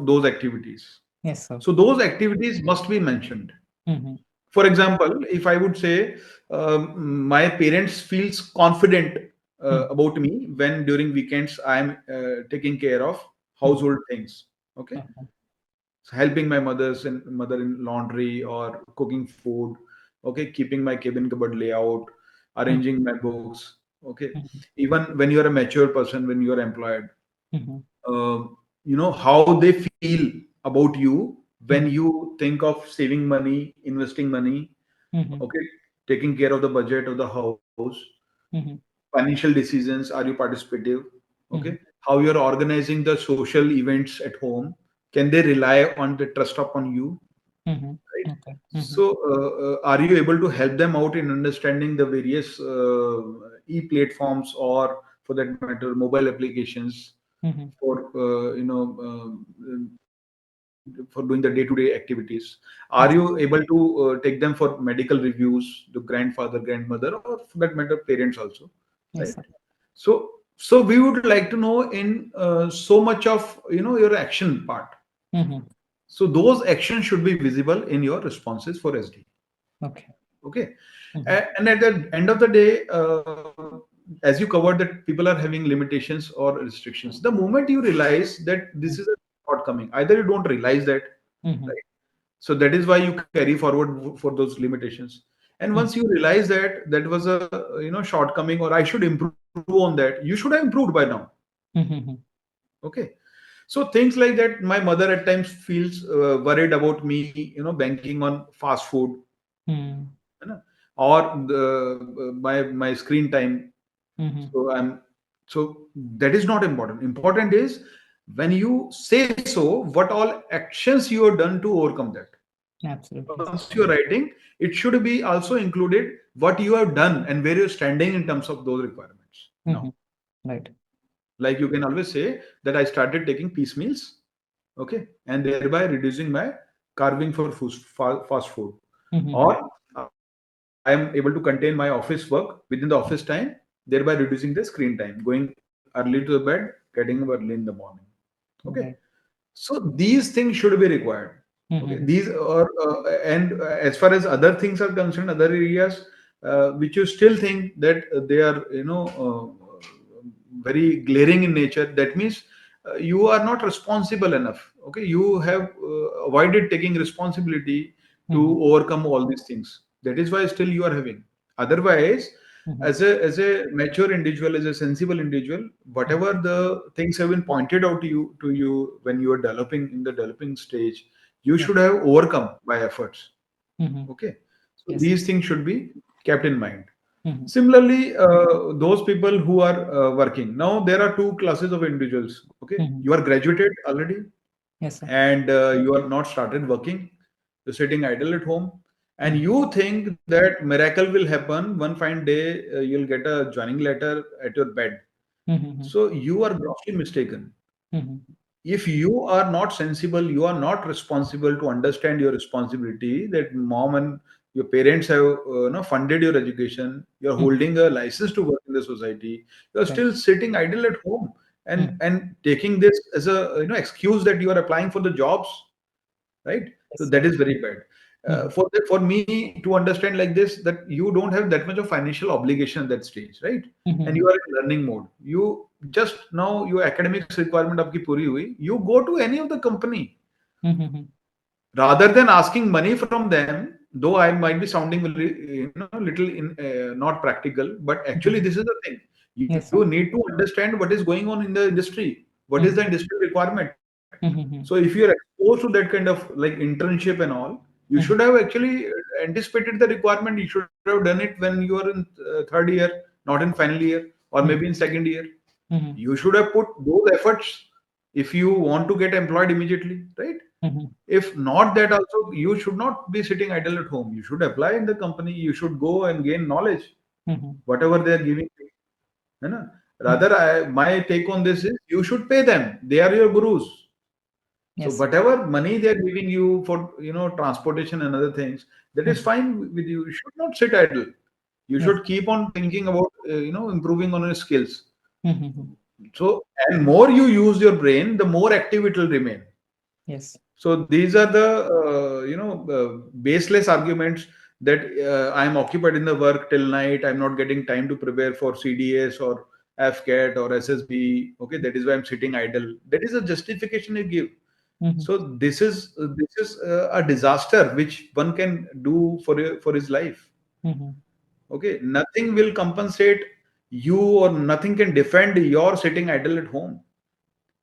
those activities. Yes, sir. So those activities must be mentioned. Mm-hmm. For example, if I would say my parents feels confident about me when during weekends I am taking care of household things. Okay, Mm-hmm. so helping my mother in laundry or cooking food. Okay, keeping my cabin cupboard layout, arranging my books. Okay, Mm-hmm. even when you are a mature person, when you are employed, Mm-hmm. how they feel about you when Mm-hmm. you think of saving money, investing money. Mm-hmm. Okay, taking care of the budget of the house, Mm-hmm. financial decisions, are you participative? Okay, Mm-hmm. how you're organizing the social events at home, can they rely on the trust upon you, Mm-hmm. right? Okay. Mm-hmm. So are you able to help them out in understanding the various e-platforms, or for that matter mobile applications, Mm-hmm. for for doing the day-to-day activities? Are Yes. you able to take them for medical reviews, the grandfather, grandmother, or for that matter parents also, Yes, right? sir. So we would like to know in so much of your action part. Mm-hmm. So those actions should be visible in your responses for SD. Okay. Okay. Mm-hmm. And at the end of the day, as you covered that people are having limitations or restrictions, the moment you realize that this is a shortcoming, either you don't realize that, Mm-hmm. right? So that is why you carry forward for those limitations. And once you realize that that was a shortcoming, or I should improve on that, you should have improved by now. Mm-hmm. Okay. So things like that, my mother at times feels worried about me, banking on fast food, Mm-hmm. है ना? Or my screen time. Mm-hmm. So that is not important. Important is when you say so, what all actions you have done to overcome that. Absolutely. Once you're writing, it should be also included what you have done and where you're standing in terms of those requirements. Mm-hmm. Now, Right. like you can always say that I started taking piecemeals, okay, and thereby reducing my carving for fast food. Mm-hmm. Or I am able to contain my office work within the office time, thereby reducing the screen time, going early to the bed, getting up early in the morning. Okay, Right. so these things should be required. Okay, Mm-hmm. these are and as far as other things are concerned, other areas which you still think that they are very glaring in nature, that means you are not responsible enough. Okay, you have avoided taking responsibility to Mm-hmm. overcome all these things. That is why still you are having. Otherwise, Mm-hmm. as a mature individual, as a sensible individual, whatever the things have been pointed out to you when you are developing in the developing stage, you Yeah. should have overcome by efforts. Mm-hmm. Okay, so Yes. these things should be kept in mind. Mm-hmm. Similarly, those people who are working now, there are two classes of individuals. Okay, Mm-hmm. you are graduated already, Yes, sir. and you are not started working. You're sitting idle at home, and Mm-hmm. you think that miracle will happen one fine day. You'll get a joining letter at your bed. Mm-hmm. So you are grossly mistaken. Mm-hmm. If you are not sensible, you are not responsible to understand your responsibility, that mom and your parents have funded your education, you're Mm-hmm. holding a license to work in the society, you're Right. still sitting idle at home, and Mm-hmm. and taking this as a excuse that you are applying for the jobs, right? So Yes, sir. that is very bad. Mm-hmm. For me to understand like this, that you don't have that much of financial obligation at that stage, right? And Mm-hmm. you are in learning mode. You just now your academics requirement आपकी पूरी हुई, you go to any of the company, Mm-hmm. rather than asking money from them. Though I might be sounding little not practical, but actually Mm-hmm. this is the thing. You Yes, need sir. to understand what is going on in the industry, what is the Mm-hmm. industry requirement. So if Mm-hmm. you are exposed to that kind of like internship and all, you should Mm-hmm. have actually anticipated the requirement. You should have done it when you are in third year, not in final year, or maybe in second year. Mm-hmm. You should have put those efforts if you want to get employed immediately, right? If not that also, you should not be sitting idle at home. You should apply in the company. You should go and gain knowledge, whatever they are giving you. है ना? Rather, my take on this is you should pay them. They are your gurus. So Yes. whatever money they are giving you for transportation and other things, that is fine with you. You should not sit idle. You Yes. should keep on thinking about improving on your skills. Mhm. So and more you use your brain, the more active it will remain. Yes. So these are the baseless arguments that I am occupied in the work till night. I'm not getting time to prepare for CDS or FCAT or SSB. Okay, that is why I'm sitting idle. That is a justification you give. So this is a disaster which one can do for his life. Okay, nothing will compensate you or nothing can defend your sitting idle at home.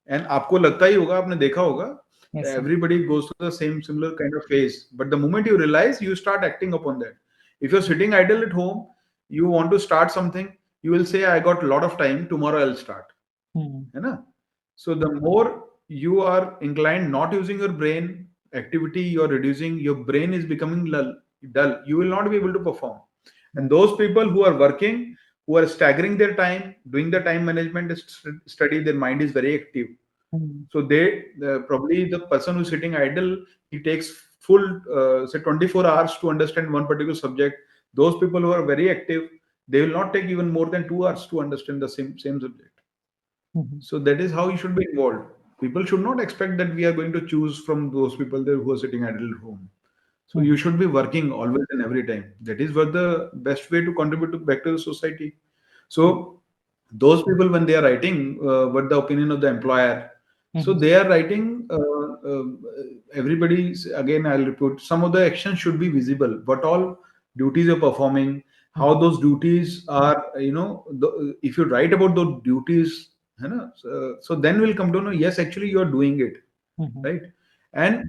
And आपको लगता ही होगा, आपने देखा होगा, Yes, sir. everybody goes through the same similar kind of phase. But the moment you realize, you start acting upon that. If you're sitting idle at home, you want to start something, you will say, I got a lot of time, tomorrow I'll start. है ना? So the more you are inclined not using your brain activity, you're reducing, your brain is becoming dull. You will not be able to perform. And those people who are working, who are staggering their time, doing the time management study, their mind is very active. So probably the person who's sitting idle, he takes full say 24 hours to understand one particular subject. Those people who are very active, they will not take even more than 2 hours to understand the same subject. So that is how you should be involved. People should not expect that we are going to choose from those people there who are sitting idle at home. So you should be working always and every time. That is what the best way to contribute back to the society. So those people, when they are writing what the opinion of the employer, so they are writing everybody. Again, I'll repeat, some of the actions should be visible. What all duties you're performing, how those duties are, if you write about those duties, so then we'll come to know, yes, actually you are doing it, right? And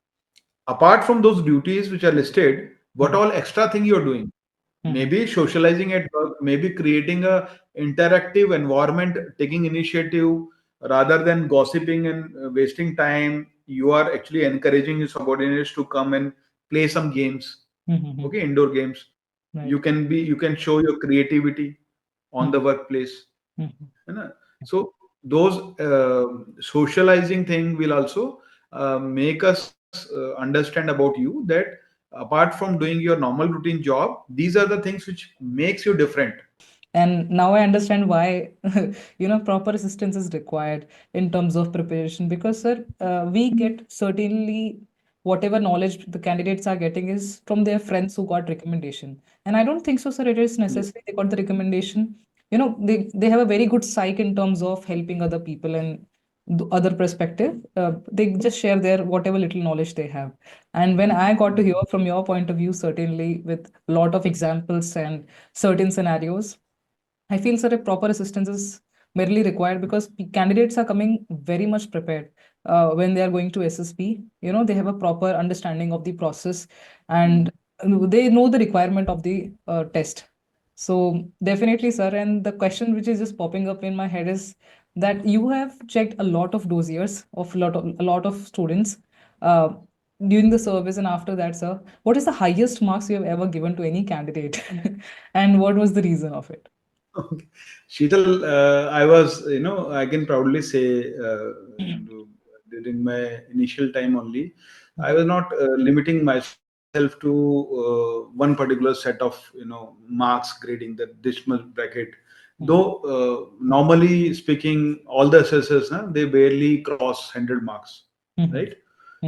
apart from those duties which are listed, what all extra thing you're doing? Maybe socializing at work, maybe creating a interactive environment, taking initiative rather than gossiping and wasting time. You are actually encouraging your subordinates to come and play some games, okay, indoor games. Right. You can show your creativity on the workplace. है So those socializing thing will also make us understand about you that apart from doing your normal routine job, these are the things which makes you different. And now I understand why proper assistance is required in terms of preparation, because sir, we get certainly whatever knowledge the candidates are getting is from their friends who got recommendation, and I don't think so sir it is necessary they got the recommendation. They have a very good psych in terms of helping other people and the other perspective. They just share their whatever little knowledge they have. And when I got to hear from your point of view, certainly with a lot of examples and certain scenarios, I feel sir a proper assistance is merely required, because candidates are coming very much prepared when they are going to SSB. They have a proper understanding of the process, and they know the requirement of the test. So definitely, sir. And the question which is just popping up in my head is that you have checked a lot of dossiers of a lot of students uh, during the service and after that, sir. What is the highest marks you have ever given to any candidate, and what was the reason of it? Okay. Sheetal, I was, I can proudly say during my initial time only, I was not limiting myself to one particular set of, marks grading the decimal bracket. Though normally speaking, all the assessors, they barely cross 100 marks, right?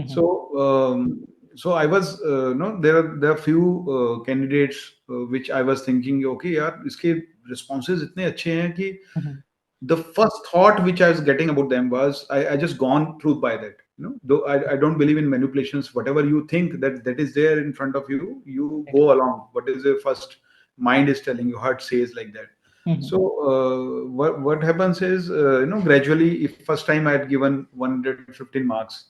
So, so I was, there are few candidates which I was thinking, okay, यार इसके responses इतने अच्छे हैं कि the first thought which I was getting about them was I just gone through by that. Though I don't believe in manipulations. Whatever you think that is there in front of you, you go along. What is your first mind is telling you, heart says like that. So what happens is, gradually, if first time I had given 115 marks,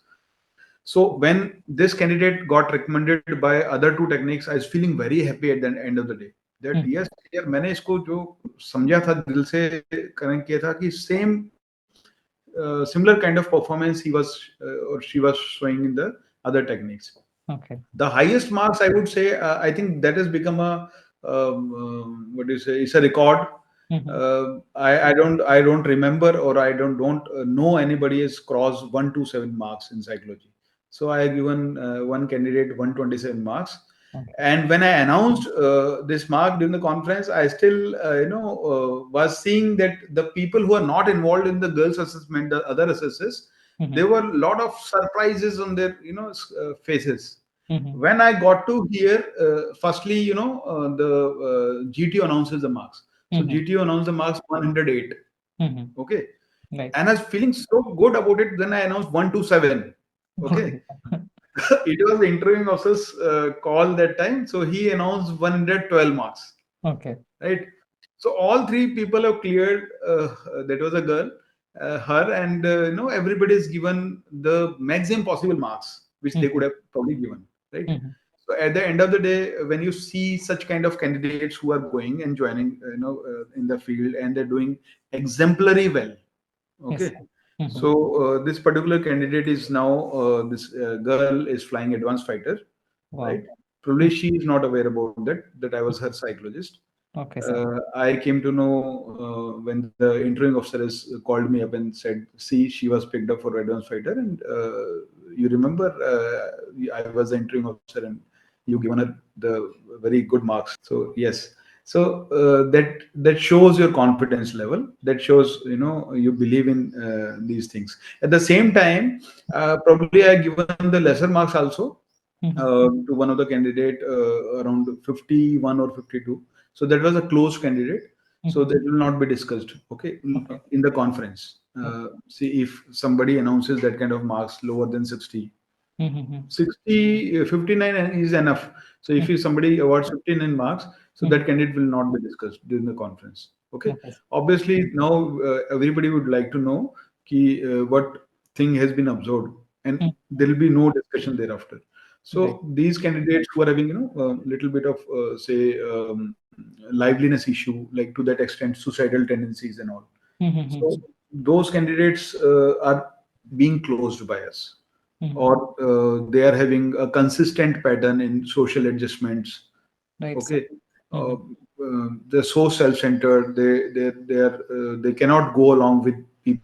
so when this candidate got recommended by other two techniques, I was feeling very happy at the end of the day. That yes, यार मैंने इसको जो समझा था दिल से connect किया था कि same similar kind of performance he was or she was showing in the other techniques. Okay. The highest marks, I would say, I think that has become a what do you say? It's a record. I don't remember, or I don't know anybody has crossed 127 marks in psychology. So I have given one candidate 127 marks. Okay. And when I announced this mark during the conference, I still was seeing that the people who are not involved in the girls assessment, the other assessors, there were a lot of surprises on their faces. When I got to hear, firstly, the GTO announces the marks. So GTO announced the marks 108. Okay. Right. And I was feeling so good about it. Then I announced 127. Okay. It was the interviewing officer's call that time. So he announced 112 marks. Okay. Right. So all three people have cleared. That was a girl, her, and everybody is given the maximum possible marks which they could have probably given. Right. So at the end of the day, when you see such kind of candidates who are going and joining, in the field, and they're doing exemplary well. Yes. Okay. So this particular candidate is now, this girl is flying advanced fighter. Wow. Right. Probably she is not aware about that I was her psychologist. Okay, sir. I came to know when the interviewing officer has called me up and said, "See, she was picked up for advanced fighter, and you remember, I was the interviewing officer, and you given her the very good marks." So yes, so that shows your confidence level. That shows you believe in these things. At the same time, probably I given the lesser marks also to one of the candidate around 51 or 52. So that was a close candidate. So that will not be discussed. Okay, in the conference. See, if somebody announces that kind of marks lower than 60, 59 is enough. So if somebody awards 59 marks, so that candidate will not be discussed during the conference. Okay. Obviously, now everybody would like to know what thing has been observed, and there will be no discussion thereafter. So these candidates who are having a little bit of say liveliness issue, like to that extent suicidal tendencies and all. So those candidates are being closed by us, or they are having a consistent pattern in social adjustments. Right, sir. Okay. They're so self-centered. They cannot go along with people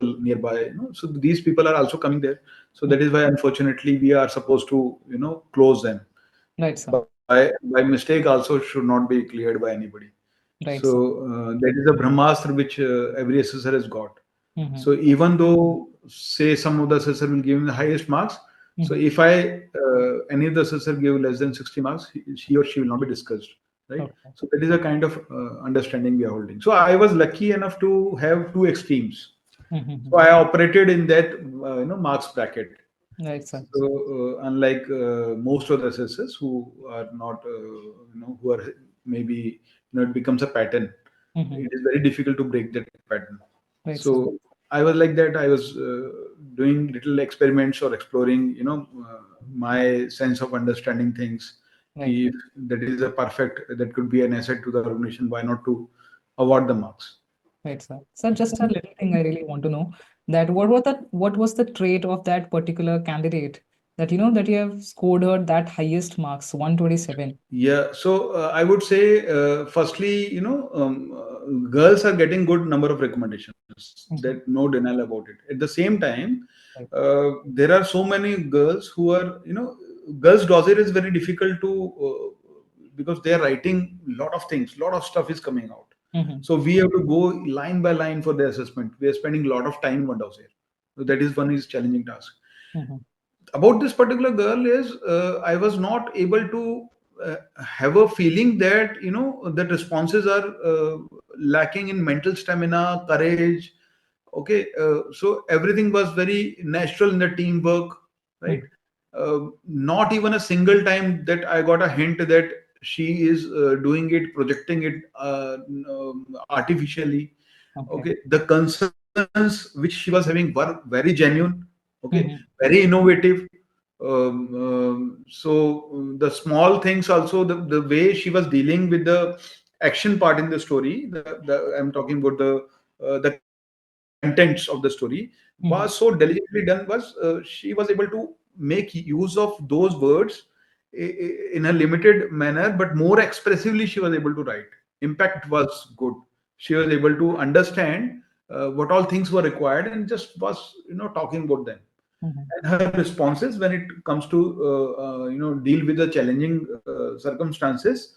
nearby. So these people are also coming there. So that is why, unfortunately, we are supposed to close them. Right, sir. By mistake also should not be cleared by anybody. Right, So sir. that is a brahmastra which every assessor has got. So even though, say, some of the assessor will give him the highest marks, so if any of the assessor give less than 60 marks, he or she will not be discussed, right? Okay. So that is a kind of understanding we are holding. So I was lucky enough to have two extremes. So I operated in that marks bracket. Right, sir. So unlike most of the assessors who are not, who are maybe, it becomes a pattern. It is very difficult to break that pattern. Right, sir. So I was like that. I was doing little experiments or exploring, my sense of understanding things. Right. If that is a perfect, that could be an asset to the organization, why not to award the marks? Right, sir. So just a little thing I really want to know, that what was the trait of that particular candidate that that you have scored her that highest marks, 127? Yeah, so I would say, firstly, girls are getting good number of recommendations. That no denial about it. At the same time, Right. there are so many girls who are, girls' dossier is very difficult to, because they are writing lot of things, lot of stuff is coming out. So we have to go line by line for the assessment. We are spending a lot of time on dossier. So that is one is challenging task. About this particular girl is, I was not able to have a feeling that that responses are lacking in mental stamina, courage. Okay, so everything was very natural in the teamwork, right? Not even a single time that I got a hint that she is doing it, projecting it artificially. Okay, the concerns which she was having were very genuine. Okay, very innovative. So the small things also, the way she was dealing with the action part in the story, I'm talking about the contents of the story, was so diligently done. Was she was able to make use of those words in a limited manner, but more expressively she was able to write. Impact was good. She was able to understand what all things were required and just was talking about them. And her responses when it comes to deal with the challenging circumstances,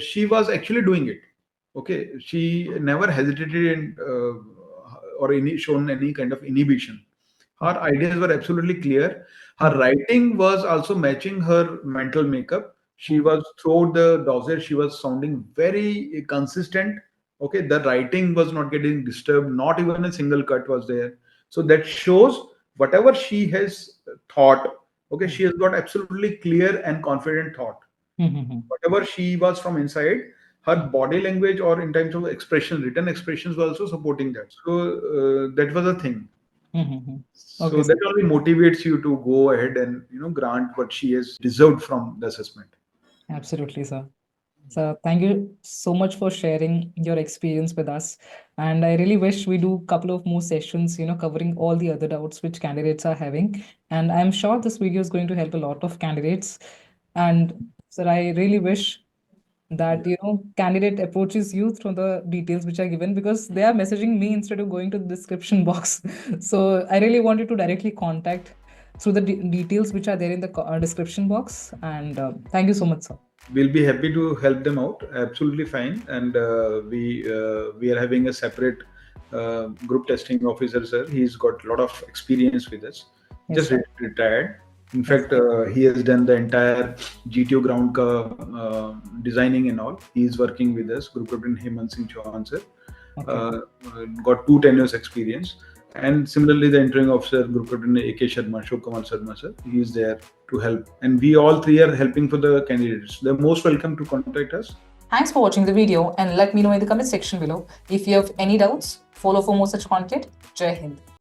she was actually doing it. Okay, she never hesitated in, or shown any kind of inhibition. Her ideas were absolutely clear. Her writing was also matching her mental makeup. She was throughout the dossier, she was sounding very consistent. Okay, the writing was not getting disturbed, not even a single cut was there. So that shows whatever she has thought, okay, she has got absolutely clear and confident thought. Whatever she was from inside, her body language or in terms of expression, written expressions were also supporting that. So that was a thing. So that only motivates you to go ahead and grant what she has deserved from the assessment. Absolutely, sir. So thank you so much for sharing your experience with us. And I really wish we do a couple of more sessions, covering all the other doubts which candidates are having. And I'm sure this video is going to help a lot of candidates. And sir, I really wish that candidate approaches you through the details which are given, because they are messaging me instead of going to the description box. So I really wanted to directly contact through the details which are there in the description box. And thank you so much, sir. We'll be happy to help them out. Absolutely fine. And we are having a separate group testing officer, sir. He's got a lot of experience with us. Yes, just retired. In fact, he has done the entire GTO ground designing and all. He is working with us. Group Captain Hemant Singh Chauhan, sir. Got 2 tenures experience. And similarly, the entering officer, Group Captain AK Sharma, Shobkumar Sharma, sir, he is there to help. And we all 3 are helping for the candidates. They're most welcome to contact us. Thanks for watching the video and let me know in the comment section below. If you have any doubts, follow for more such content. Jai Hind.